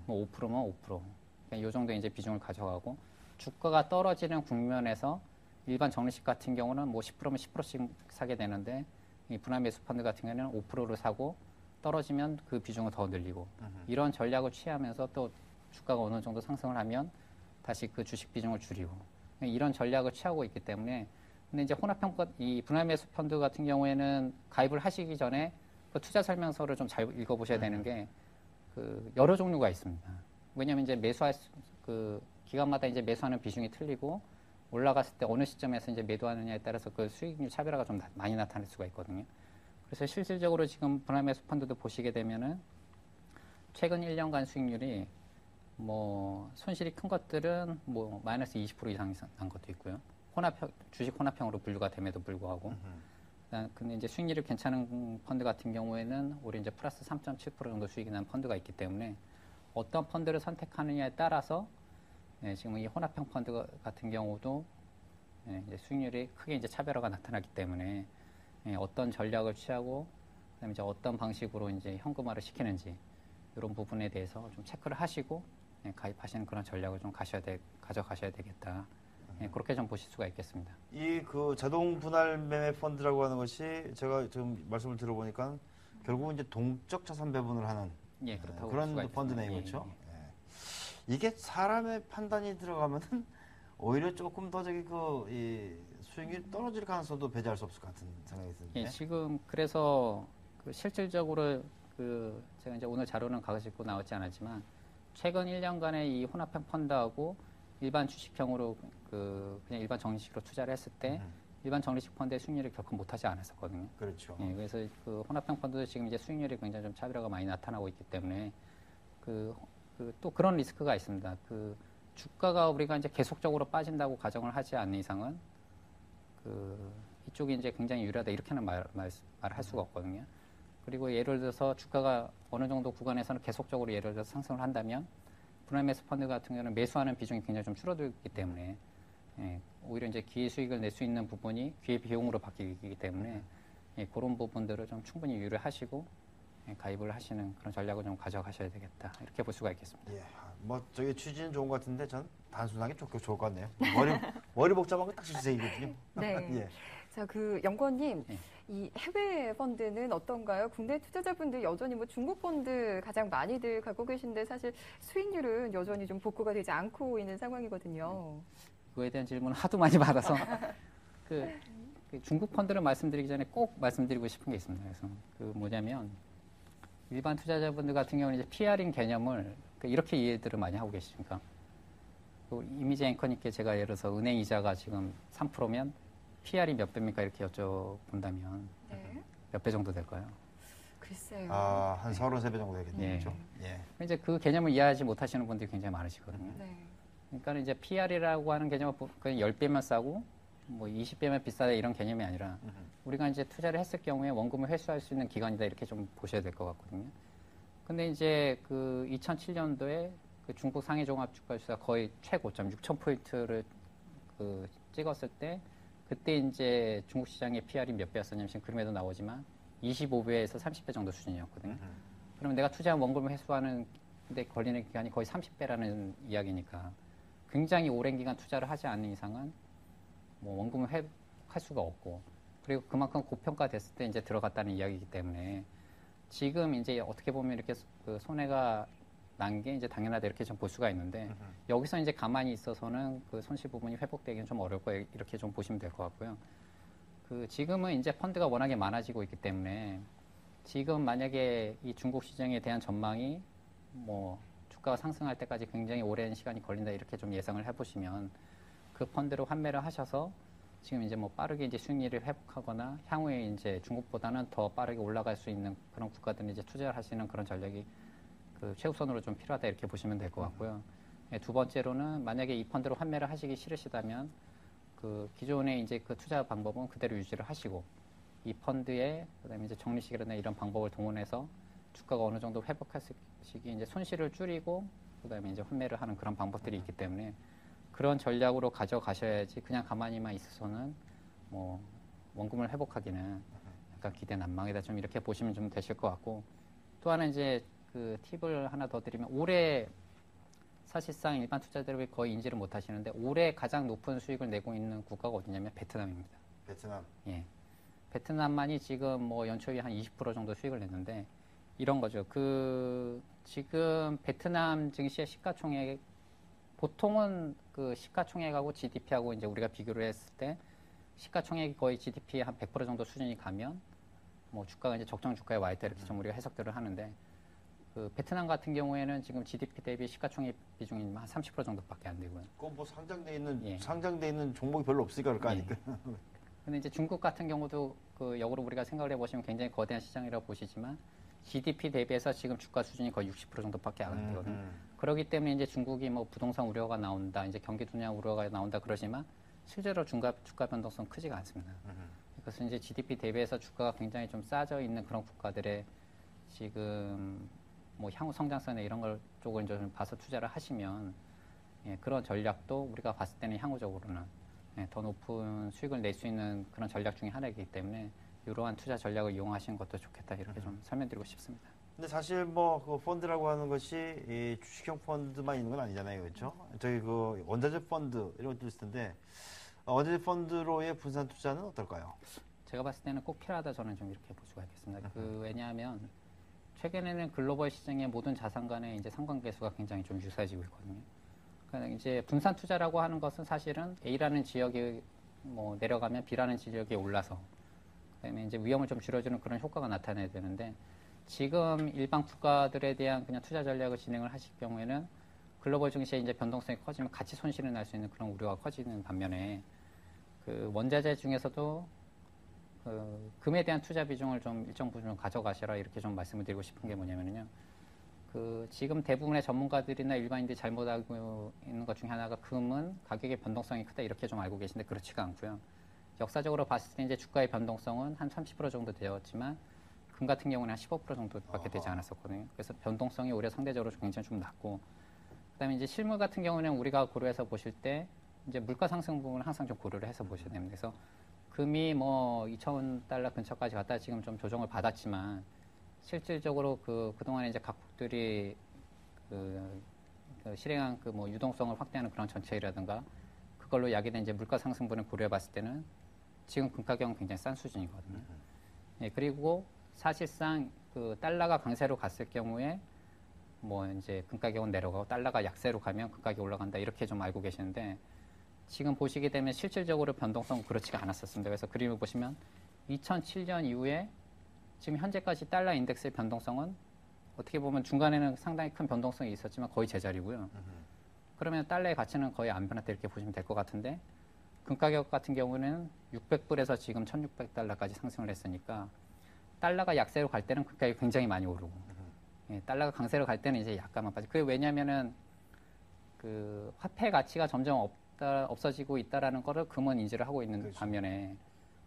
뭐 5%면 5%. 그러니까 요 정도 이제 비중을 가져가고 주가가 떨어지는 국면에서 일반 적립식 같은 경우는 뭐 10%면 10%씩 사게 되는데 이 분할 매수 펀드 같은 경우는 5%를 사고 떨어지면 그 비중을 더 늘리고 이런 전략을 취하면서 또 주가가 어느 정도 상승을 하면 다시 그 주식 비중을 줄이고 이런 전략을 취하고 있기 때문에 근데 이제 혼합형 이 분할 매수 펀드 같은 경우에는 가입을 하시기 전에 그 투자 설명서를 좀 잘 읽어보셔야 되는 게 그 여러 종류가 있습니다. 왜냐하면 이제 그 기간마다 이제 매수하는 비중이 틀리고 올라갔을 때 어느 시점에서 이제 매도하느냐에 따라서 그 수익률 차별화가 좀 많이 나타날 수가 있거든요. 그래서 실질적으로 지금 분할 매수 펀드도 보시게 되면은 최근 1년간 수익률이 뭐 손실이 큰 것들은 뭐 마이너스 20% 이상 난 것도 있고요. 주식 혼합형으로 분류가 됨에도 불구하고. 근데 이제 수익률이 괜찮은 펀드 같은 경우에는 올해 이제 플러스 3.7% 정도 수익이 난 펀드가 있기 때문에 어떤 펀드를 선택하느냐에 따라서 지금 이 혼합형 펀드 같은 경우도 이제 수익률이 크게 이제 차별화가 나타나기 때문에 어떤 전략을 취하고 그다음에 이제 어떤 방식으로 이제 현금화를 시키는지 이런 부분에 대해서 좀 체크를 하시고 가입하시는 그런 전략을 좀 가져가셔야 되겠다. 그렇게 좀 보실 수가 있겠습니다. 이 그 자동 분할 매매 펀드라고 하는 것이 제가 지금 말씀을 들어보니까 결국은 이제 동적 자산 배분을 하는 그렇다고 그런 펀드 내용이죠. 이게 사람의 판단이 들어가면은 오히려 조금 더 저기 이 수익률이 떨어질 가능성도 배제할 수 없을 것 같은 생각이 드는데. 지금 그래서 그 실질적으로 그 제가 이제 오늘 자료는 가지고 나오지 않았지만 최근 1년간의 이 혼합형 펀드하고 일반 주식형으로 그냥 일반 적립식으로 투자를 했을 때 일반 적립식 펀드의 수익률이 결코 못하지 않았었거든요. 그렇죠. 그래서 그 혼합형 펀드도 지금 이제 수익률이 굉장히 좀 차별화가 많이 나타나고 있기 때문에 또 그런 리스크가 있습니다. 그 주가가 우리가 이제 계속적으로 빠진다고 가정을 하지 않는 이상은 이쪽이 이제 굉장히 유리하다 이렇게는 말을 할 수가 없거든요. 그리고 예를 들어서 주가가 어느 정도 구간에서는 계속적으로 예를 들어서 상승을 한다면 분할 매수 펀드 같은 경우는 매수하는 비중이 굉장히 좀 줄어들기 때문에 오히려 이제 기회 수익을 낼 수 있는 부분이 기회 비용으로 바뀌기 때문에 그런 부분들을 좀 충분히 유의하시고 가입을 하시는 그런 전략을 좀 가져가셔야 되겠다 이렇게 볼 수가 있겠습니다. 뭐 저기 취지는 좋은 것 같은데 전 단순하게 좋을 것 같네요. 머리 복잡한 거 딱 실세이거든요. 네. 자, 그 연구원님, 이 해외 펀드는 어떤가요? 국내 투자자분들 여전히 뭐 중국 펀드 가장 많이들 갖고 계신데 사실 수익률은 여전히 좀 복구가 되지 않고 있는 상황이거든요. 그거에 대한 질문을 하도 많이 받아서 그 중국 펀드를 말씀드리기 전에 꼭 말씀드리고 싶은 게 있습니다. 그래서 뭐냐면 일반 투자자분들 같은 경우는 이제 PR인 개념을 이렇게 이해들을 많이 하고 계시니까 이미지 앵커님께 제가 예를 들어서 은행 이자가 지금 3%면 PR이 몇 배입니까 이렇게 여쭤본다면 몇 배 정도 될까요? 글쎄요. 한 33배 정도 되겠네요. 이제 그 개념을 이해하지 못하시는 분들이 굉장히 많으시거든요. 그러니까 이제 PR이라고 하는 개념은 그냥 10배면 싸고 뭐 20배면 비싸다 이런 개념이 아니라 우리가 이제 투자를 했을 경우에 원금을 회수할 수 있는 기간이다 이렇게 좀 보셔야 될 것 같거든요. 근데 이제 그 2007년도에 그 중국 상해 종합 주가 지수가 거의 최고점 6,000포인트를 찍었을 때 그때 이제 중국 시장의 PR이 몇 배였었냐면 지금 그림에도 나오지만 25배에서 30배 정도 수준이었거든요. 그러면 내가 투자한 원금을 회수하는 데 걸리는 기간이 거의 30배라는 이야기니까 굉장히 오랜 기간 투자를 하지 않는 이상은 뭐 원금을 회복할 수가 없고 그리고 그만큼 고평가됐을 때 이제 들어갔다는 이야기이기 때문에 지금 이제 어떻게 보면 이렇게 손해가 난 게 이제 당연하다 이렇게 좀 볼 수가 있는데 여기서 이제 가만히 있어서는 그 손실 부분이 회복되기는 좀 어려울 거예요. 이렇게 좀 보시면 될 것 같고요. 지금은 이제 펀드가 워낙에 많아지고 있기 때문에 지금 만약에 이 중국 시장에 대한 전망이 뭐 주가가 상승할 때까지 굉장히 오랜 시간이 걸린다 이렇게 좀 예상을 해보시면 그 펀드를 환매를 하셔서 지금 이제 뭐 빠르게 이제 수익률을 회복하거나 향후에 이제 중국보다는 더 빠르게 올라갈 수 있는 그런 국가들은 이제 투자를 하시는 그런 전략이 그 최우선으로 좀 필요하다 이렇게 보시면 될 것 같고요. 예, 두 번째로는 만약에 이 펀드로 환매를 하시기 싫으시다면 그 기존의 이제 그 투자 방법은 그대로 유지를 하시고 이 펀드에 그다음에 이제 적립식이라든가 이런 방법을 동원해서 주가가 어느 정도 회복할 시기 이제 손실을 줄이고 그다음에 이제 환매를 하는 그런 방법들이 있기 때문에 그런 전략으로 가져가셔야지 그냥 가만히만 있어서는 뭐 원금을 회복하기는 약간 기대 난망이다 좀 이렇게 보시면 좀 되실 것 같고 또 하나 이제 그 팁을 하나 더 드리면 올해 사실상 일반 투자자들이 거의 인지를 못 하시는데 올해 가장 높은 수익을 내고 있는 국가가 어디냐면 베트남입니다. 베트남. 예. 베트남만이 지금 뭐 연초에 한 20% 정도 수익을 냈는데 이런 거죠. 그 지금 베트남 증시의 시가총액 보통은 그 시가총액하고 GDP하고 이제 우리가 비교를 했을 때 시가총액이 거의 GDP의 한 100% 정도 수준이 가면 뭐 주가가 이제 적정 주가에 와 있다 이렇게 좀 우리가 해석들을 하는데 그 베트남 같은 경우에는 지금 GDP 대비 시가총액 비중이 한 30% 정도밖에 안 되고요. 그건 뭐 예. 상장돼 있는 종목이 별로 없으니까 그럴 거 아닐까. 근데 이제 중국 같은 경우도 그 역으로 우리가 생각을 해보시면 굉장히 거대한 시장이라고 보시지만 GDP 대비해서 지금 주가 수준이 거의 60% 정도밖에 안 되거든요. 그렇기 때문에 이제 중국이 뭐 부동산 우려가 나온다, 이제 경기 둔화 우려가 나온다 그러지만 실제로 주가 변동성 크지가 않습니다. 그래서 이제 GDP 대비해서 주가가 굉장히 좀 싸져 있는 그런 국가들의 지금 뭐 향후 성장성이나 이런 걸 쪽을 이제 좀 봐서 투자를 하시면 예, 그런 전략도 우리가 봤을 때는 향후적으로는 예, 더 높은 수익을 낼 수 있는 그런 전략 중에 하나이기 때문에 이러한 투자 전략을 이용하시는 것도 좋겠다 이렇게 좀 설명드리고 싶습니다. 근데 사실 뭐 그 펀드라고 하는 것이 이 주식형 펀드만 있는 건 아니잖아요, 그렇죠? 저기 그 원자재 펀드 이런 것도 있을 텐데 원자재 펀드로의 분산 투자는 어떨까요? 제가 봤을 때는 꼭 필요하다 저는 좀 이렇게 볼 수가 있겠습니다. 왜냐하면 최근에는 글로벌 시장의 모든 자산 간의 이제 상관계수가 굉장히 좀 유사해지고 있거든요. 그러니까 이제 분산 투자라고 하는 것은 사실은 A라는 지역이 뭐 내려가면 B라는 지역이 올라서 그다음에 이제 위험을 좀 줄여주는 그런 효과가 나타나야 되는데 지금 일반 국가들에 대한 그냥 투자 전략을 진행을 하실 경우에는 글로벌 증시의 이제 변동성이 커지면 같이 손실을 날 수 있는 그런 우려가 커지는 반면에 그 원자재 중에서도 그 금에 대한 투자 비중을 좀 일정 부분 가져가시라 이렇게 좀 말씀을 드리고 싶은 게 뭐냐면요. 그 지금 대부분의 전문가들이나 일반인들이 잘못 알고 있는 것 중에 하나가 금은 가격의 변동성이 크다 이렇게 좀 알고 계신데 그렇지가 않고요. 역사적으로 봤을 때 이제 주가의 변동성은 한 30% 정도 되었지만 금 같은 경우는 한 15% 정도밖에 되지 않았었거든요. 그래서 변동성이 오히려 상대적으로 굉장히 좀 낮고 그다음에 이제 실물 같은 경우는 우리가 고려해서 보실 때 이제 물가 상승 부분을 항상 좀 고려를 해서 보셔야 됩니다. 그래서 금이 뭐 2,000달러 근처까지 갔다 지금 좀 조정을 받았지만 실질적으로 그동안에 이제 각국들이 그 실행한 그 뭐 유동성을 확대하는 그런 정책이라든가 그걸로 야기된 이제 물가 상승분을 고려해 봤을 때는 지금 금 가격은 굉장히 싼 수준이거든요. 예, 그리고 사실상 그 달러가 강세로 갔을 경우에 뭐 이제 금 가격은 내려가고 달러가 약세로 가면 금 가격이 올라간다 이렇게 좀 알고 계시는데 지금 보시게 되면 실질적으로 변동성은 그렇지가 않았었습니다. 그래서 그림을 보시면 2007년 이후에 지금 현재까지 달러 인덱스의 변동성은 어떻게 보면 중간에는 상당히 큰 변동성이 있었지만 거의 제자리고요. 그러면 달러의 가치는 거의 안 변했다 이렇게 보시면 될 것 같은데 금 가격 같은 경우는 600불에서 지금 1,600달러까지 상승을 했으니까 달러가 약세로 갈 때는 금 가격이 굉장히 많이 오르고 예, 달러가 강세로 갈 때는 이제 약간만 빠지고 그게 왜냐면은 그 화폐 가치가 점점 없어지고 있다라는 거를 금은 인지를 하고 있는 그렇죠. 반면에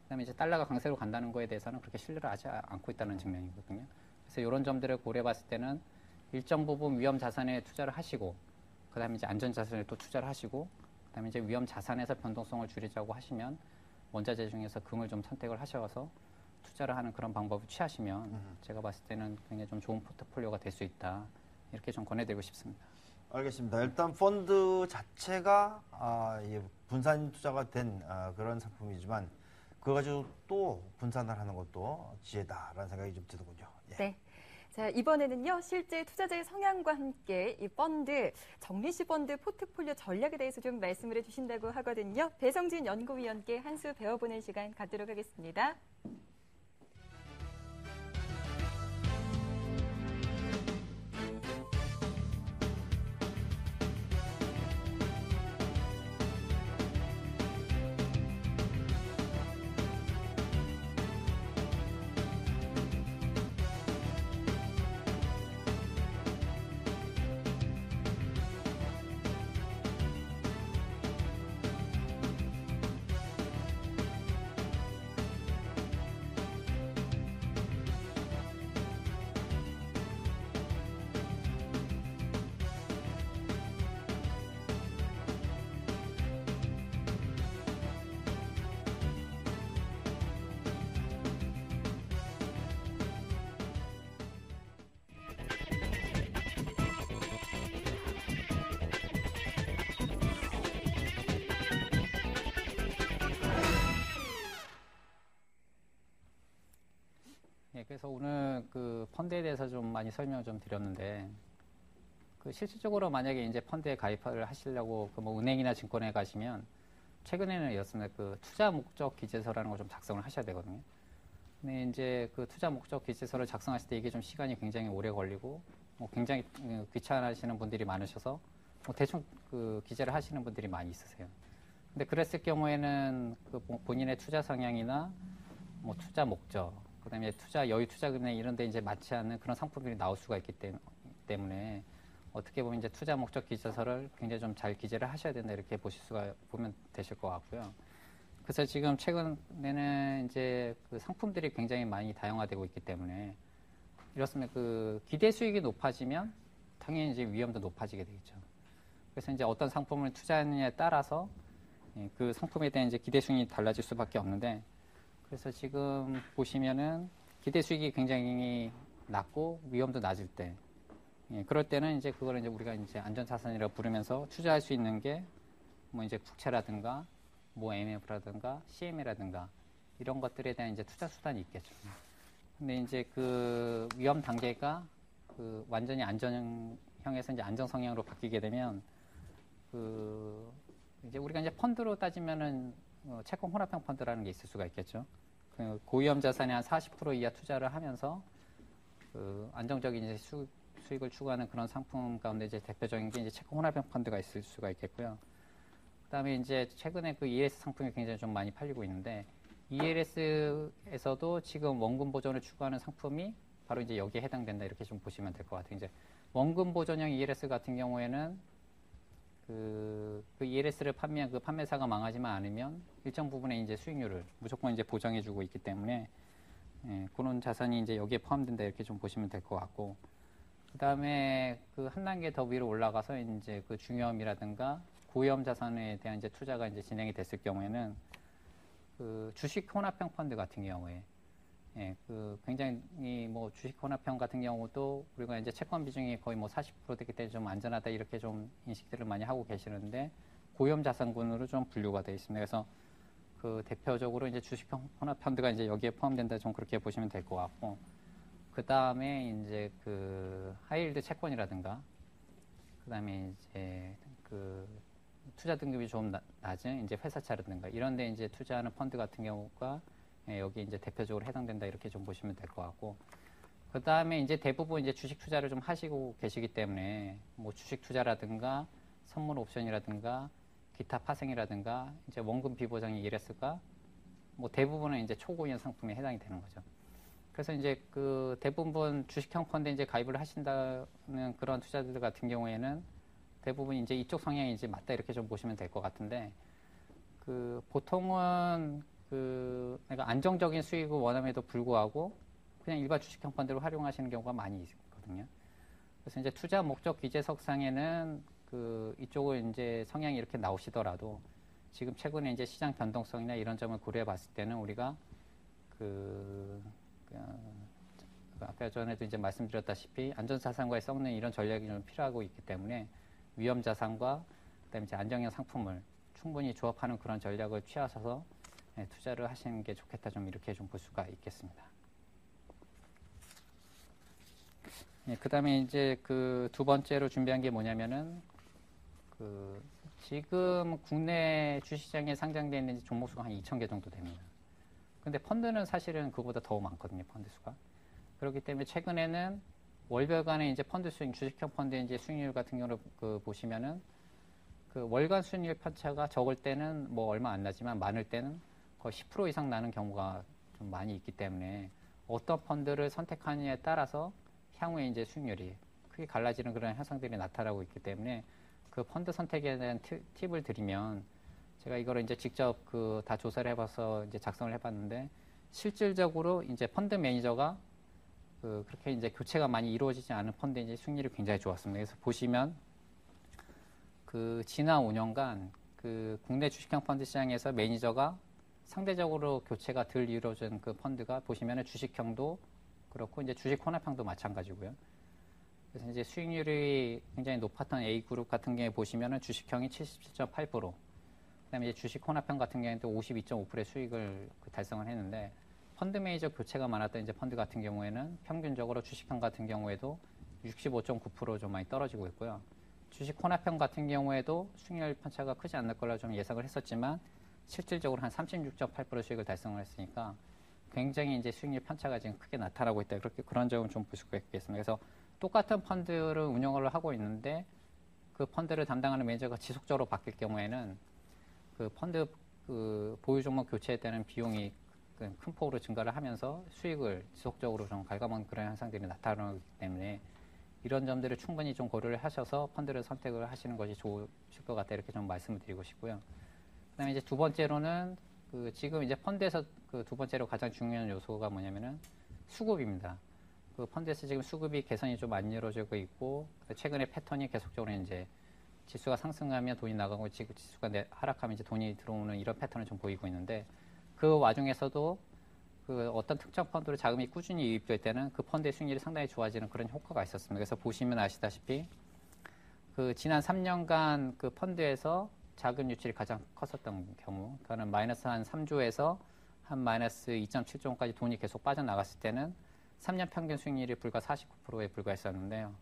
그다음에 이제 달러가 강세로 간다는 거에 대해서는 그렇게 신뢰를 하지 않고 있다는 측면이거든요. 그래서 이런 점들을 고려해봤을 때는 일정 부분 위험 자산에 투자를 하시고 그다음에 이제 안전 자산에 또 투자를 하시고 그다음에 이제 위험 자산에서 변동성을 줄이자고 하시면 원자재 중에서 금을 좀 선택을 하셔서 투자를 하는 그런 방법을 취하시면 제가 봤을 때는 굉장히 좀 좋은 포트폴리오가 될 수 있다 이렇게 좀 권해드리고 싶습니다. 알겠습니다. 일단 펀드 자체가 분산 투자가 된 그런 상품이지만 그거 가지고 또 분산을 하는 것도 지혜다라는 생각이 좀 드는군요. 예. 네. 자, 이번에는요, 실제 투자자의 성향과 함께 이 펀드, 적립식 펀드 포트폴리오 전략에 대해서 좀 말씀을 해주신다고 하거든요. 배성진 연구위원께 한 수 배워보는 시간 갖도록 하겠습니다. 그래서 오늘 그 펀드에 대해서 좀 많이 설명을 좀 드렸는데, 그 실질적으로 만약에 이제 펀드에 가입을 하시려고 그 뭐 은행이나 증권에 가시면 최근에는 이렇습니다. 그 투자 목적 기재서라는 걸 좀 작성을 하셔야 되거든요. 근데 이제 그 투자 목적 기재서를 작성하실 때 이게 좀 시간이 굉장히 오래 걸리고 뭐 굉장히 귀찮아하시는 분들이 많으셔서 뭐 대충 그 기재를 하시는 분들이 많이 있으세요. 근데 그랬을 경우에는 그 본인의 투자 성향이나 뭐 투자 목적, 그다음에 투자 여유 투자 금액 이런 데 이제 맞지 않는 그런 상품들이 나올 수가 있기 때문에 어떻게 보면 이제 투자 목적 기재서를 굉장히 좀 잘 기재를 하셔야 된다 이렇게 보면 되실 것 같고요. 그래서 지금 최근에는 이제 그 상품들이 굉장히 많이 다양화되고 있기 때문에 이렇습니다. 그 기대 수익이 높아지면 당연히 이제 위험도 높아지게 되겠죠. 그래서 이제 어떤 상품을 투자하느냐에 따라서 그 상품에 대한 이제 기대 수익이 달라질 수밖에 없는데, 그래서 지금 보시면은 기대 수익이 굉장히 낮고 위험도 낮을 때, 그럴 때는 이제 그거를 이제 우리가 이제 안전자산이라고 부르면서 투자할 수 있는 게 뭐 이제 국채라든가 뭐 MF라든가 CM이라든가 이런 것들에 대한 이제 투자 수단이 있겠죠. 근데 이제 그 위험 단계가 그 완전히 안전형에서 이제 안정 성향으로 바뀌게 되면 그 이제 우리가 이제 펀드로 따지면은 채권 혼합형 펀드라는 게 있을 수가 있겠죠. 그 고위험 자산에 한 40% 이하 투자를 하면서 그 안정적인 이제 수익을 추구하는 그런 상품 가운데 이제 대표적인 게 이제 채권 혼합형 펀드가 있을 수가 있겠고요. 그다음에 이제 최근에 그 ELS 상품이 굉장히 좀 많이 팔리고 있는데, ELS에서도 지금 원금 보존을 추구하는 상품이 바로 이제 여기에 해당된다 이렇게 좀 보시면 될 것 같아요. 이제 원금 보존형 ELS 같은 경우에는 그 ELS를 판매한 그 판매사가 망하지만 않으면 일정 부분의 이제 수익률을 무조건 이제 보장해주고 있기 때문에 그런 자산이 이제 여기에 포함된다 이렇게 좀 보시면 될 것 같고, 그 다음에 그 한 단계 더 위로 올라가서 이제 그 중위험이라든가 고위험 자산에 대한 이제 투자가 이제 진행이 됐을 경우에는 그 주식 혼합형 펀드 같은 경우에 그 굉장히 뭐 주식 혼합형 같은 경우도 우리가 이제 채권 비중이 거의 뭐 40% 되기 때문에 좀 안전하다 이렇게 좀 인식들을 많이 하고 계시는데, 고위험 자산군으로 좀 분류가 되어 있습니다. 그래서 그 대표적으로 이제 주식 혼합 펀드가 이제 여기에 포함된다 좀 그렇게 보시면 될 것 같고, 그 다음에 이제 그 하이힐드 채권이라든가, 그 다음에 이제 그 투자 등급이 좀 낮은 이제 회사차라든가 이런 데 이제 투자하는 펀드 같은 경우가 여기 이제 대표적으로 해당된다 이렇게 좀 보시면 될 것 같고, 그 다음에 이제 대부분 이제 주식 투자를 좀 하시고 계시기 때문에 뭐 주식 투자라든가 선물 옵션이라든가 기타 파생이라든가 이제 원금 비보장의 ELS가 뭐 대부분은 이제 초고위험 상품에 해당이 되는 거죠. 그래서 이제 그 대부분 주식형 펀드에 이제 가입을 하신다는 그런 투자들 같은 경우에는 대부분 이제 이쪽 성향이 이제 맞다 이렇게 좀 보시면 될 것 같은데, 그 보통은 그 그러니까 안정적인 수익을 원함에도 불구하고 그냥 일반 주식형 펀드를 활용하시는 경우가 많이 있거든요. 그래서 이제 투자 목적 기재석상에는 그 이쪽을 이제 성향이 이렇게 나오시더라도 지금 최근에 이제 시장 변동성이나 이런 점을 고려해 봤을 때는 우리가 아까 전에도 이제 말씀드렸다시피 안전자산과의 썩는 이런 전략이 좀 필요하고 있기 때문에 위험자산과 그다음에 이제 안정형 상품을 충분히 조합하는 그런 전략을 취하셔서 투자를 하시는 게 좋겠다 좀 이렇게 좀 볼 수가 있겠습니다. 그 다음에 이제 그 두 번째로 준비한 게 뭐냐면은 그 지금 국내 주식시장에 상장되어 있는 종목 수가 한 2,000개 정도 됩니다. 근데 펀드는 사실은 그보다 더 많거든요, 펀드 수가. 그렇기 때문에 최근에는 월별간의 이제 펀드 수익, 주식형 펀드의 이제 수익률 같은 경우를 그 보시면은 그 월간 수익률 편차가 적을 때는 뭐 얼마 안 나지만 많을 때는 거의 10% 이상 나는 경우가 좀 많이 있기 때문에 어떤 펀드를 선택하느냐에 따라서 향후에 이제 수익률이 크게 갈라지는 그런 현상들이 나타나고 있기 때문에 그 펀드 선택에 대한 팁을 드리면, 제가 이거를 이제 직접 그 다 조사를 해봐서 이제 작성을 해봤는데, 실질적으로 이제 펀드 매니저가 그 그렇게 이제 교체가 많이 이루어지지 않은 펀드의 이제 수익률이 굉장히 좋았습니다. 그래서 보시면 그 지난 5년간 그 국내 주식형 펀드 시장에서 매니저가 상대적으로 교체가 덜 이루어진 그 펀드가 보시면은 주식형도 그렇고 이제 주식 혼합형도 마찬가지고요. 그래서 이제 수익률이 굉장히 높았던 A그룹 같은 경우에 보시면은 주식형이 77.8%, 그다음에 이제 주식 혼합형 같은 경우에도 52.5%의 수익을 달성을 했는데, 펀드 매니저 교체가 많았던 이제 펀드 같은 경우에는 평균적으로 주식형 같은 경우에도 65.9% 좀 많이 떨어지고 있고요. 주식 혼합형 같은 경우에도 수익률 편차가 크지 않을 거라 좀 예상을 했었지만 실질적으로 한 36.8% 수익을 달성을 했으니까 굉장히 이제 수익률 편차가 지금 크게 나타나고 있다. 그런 점은 좀 볼 수가 있겠습니다. 그래서 똑같은 펀드를 운영을 하고 있는데 그 펀드를 담당하는 매니저가 지속적으로 바뀔 경우에는 그 펀드 그 보유 종목 교체에 따른 비용이 큰 폭으로 증가를 하면서 수익을 지속적으로 좀 갉아먹는 그런 현상들이 나타나기 때문에 이런 점들을 충분히 좀 고려를 하셔서 펀드를 선택을 하시는 것이 좋으실 것 같다 이렇게 좀 말씀을 드리고 싶고요. 그다음에 이제 두 번째로는 그 지금 이제 펀드에서 그 두 번째로 가장 중요한 요소가 뭐냐면은 수급입니다. 그 펀드에서 지금 수급이 개선이 좀 안 이루어지고 있고 최근에 패턴이 계속적으로 이제 지수가 상승하면 돈이 나가고 지수가 하락하면 이제 돈이 들어오는 이런 패턴을 좀 보이고 있는데 그 와중에서도 그 어떤 특정 펀드로 자금이 꾸준히 유입될 때는 그 펀드의 수익률이 상당히 좋아지는 그런 효과가 있었습니다. 그래서 보시면 아시다시피 그 지난 3년간 그 펀드에서 자금 유출이 가장 컸었던 경우, 그러니까 마이너스 한 3조에서 한 마이너스 2.7조까지 돈이 계속 빠져나갔을 때는 3년 평균 수익률이 불과 49%에 불과했었는데요.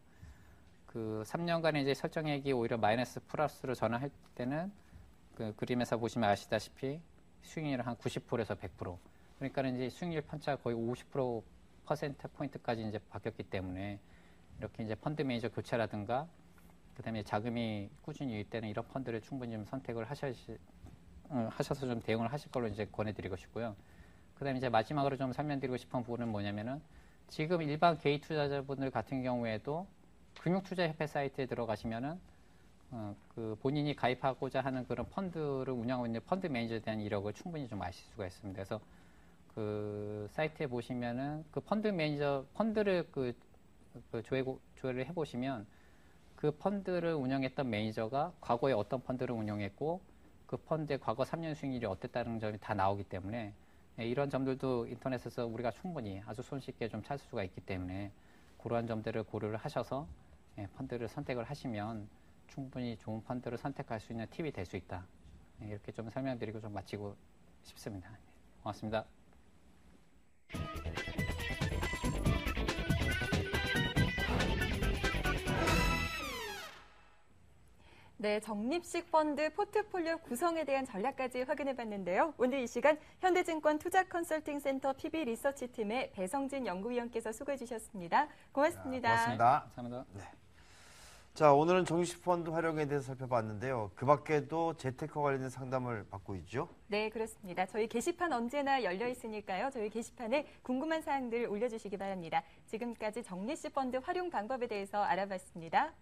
그 3년간의 이제 설정액이 오히려 마이너스 플러스로 전환할 때는 그 그림에서 보시면 아시다시피 수익률은 한 90%에서 100%. 그러니까 이제 수익률 편차가 거의 50%포인트까지 이제 바뀌었기 때문에 이렇게 이제 펀드 매니저 교체라든가 그다음에 자금이 꾸준히 유입되는 이런 펀드를 충분히 좀 선택을 하셔서 좀 대응을 하실 걸로 이제 권해드리고 싶고요. 그다음에 이제 마지막으로 좀 설명드리고 싶은 부분은 뭐냐면은 지금 일반 개인 투자자분들 같은 경우에도 금융투자협회 사이트에 들어가시면은 그 본인이 가입하고자 하는 그런 펀드를 운영하고 있는 펀드 매니저에 대한 이력을 충분히 좀 아실 수가 있습니다. 그래서 그 사이트에 보시면은 그 펀드 매니저 펀드를 조회를 해보시면 그 펀드를 운영했던 매니저가 과거에 어떤 펀드를 운영했고 그 펀드의 과거 3년 수익률이 어땠다는 점이 다 나오기 때문에 이런 점들도 인터넷에서 우리가 충분히 아주 손쉽게 좀 찾을 수가 있기 때문에 그러한 점들을 고려를 하셔서 펀드를 선택을 하시면 충분히 좋은 펀드를 선택할 수 있는 팁이 될 수 있다. 이렇게 좀 설명드리고 좀 마치고 싶습니다. 고맙습니다. 네, 적립식 펀드 포트폴리오 구성에 대한 전략까지 확인해 봤는데요. 오늘 이 시간 현대증권 투자컨설팅센터 PB 리서치팀의 배성진 연구위원께서 수고해 주셨습니다. 고맙습니다. 고맙습니다. 감사합니다. 네. 자, 오늘은 적립식 펀드 활용에 대해서 살펴봤는데요. 그 밖에도 재테크 관련된 상담을 받고 있죠? 네, 그렇습니다. 저희 게시판 언제나 열려 있으니까요. 저희 게시판에 궁금한 사항들 올려주시기 바랍니다. 지금까지 적립식 펀드 활용 방법에 대해서 알아봤습니다.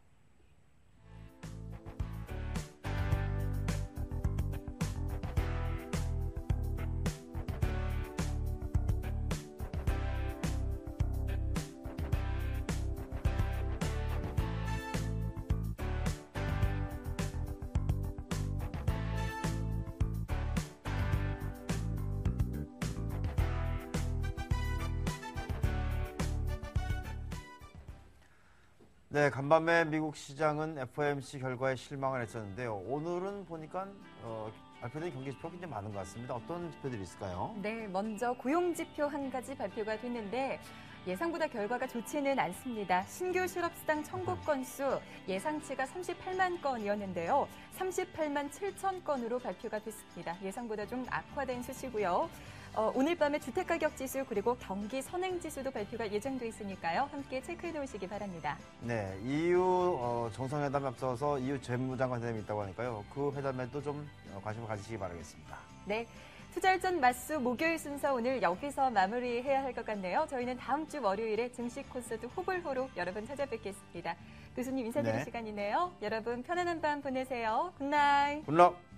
네, 간밤에 미국 시장은 FOMC 결과에 실망을 했었는데요. 오늘은 보니까 발표된 경기 지표가 굉장히 많은 것 같습니다. 어떤 지표들이 있을까요? 네, 먼저 고용지표 한 가지 발표가 됐는데 예상보다 결과가 좋지는 않습니다. 신규 실업수당 청구 건수 예상치가 38만 건이었는데요. 38만 7천 건으로 발표가 됐습니다. 예상보다 좀 악화된 수치고요. 오늘 밤에 주택가격지수 그리고 경기 선행지수도 발표가 예정돼 있으니까요. 함께 체크해 놓으시기 바랍니다. 네, EU 정상회담에 앞서서 EU 재무장관 회담이 있다고 하니까요. 그 회담에도 좀 관심을 가지시기 바라겠습니다. 네, 투자일전 맞수 목요일 순서 오늘 여기서 마무리해야 할 것 같네요. 저희는 다음 주 월요일에 증시 콘서트 호불호로 여러분 찾아뵙겠습니다. 교수님 인사드릴 네. 시간이네요. 여러분 편안한 밤 보내세요. 굿나잇. 굿럭.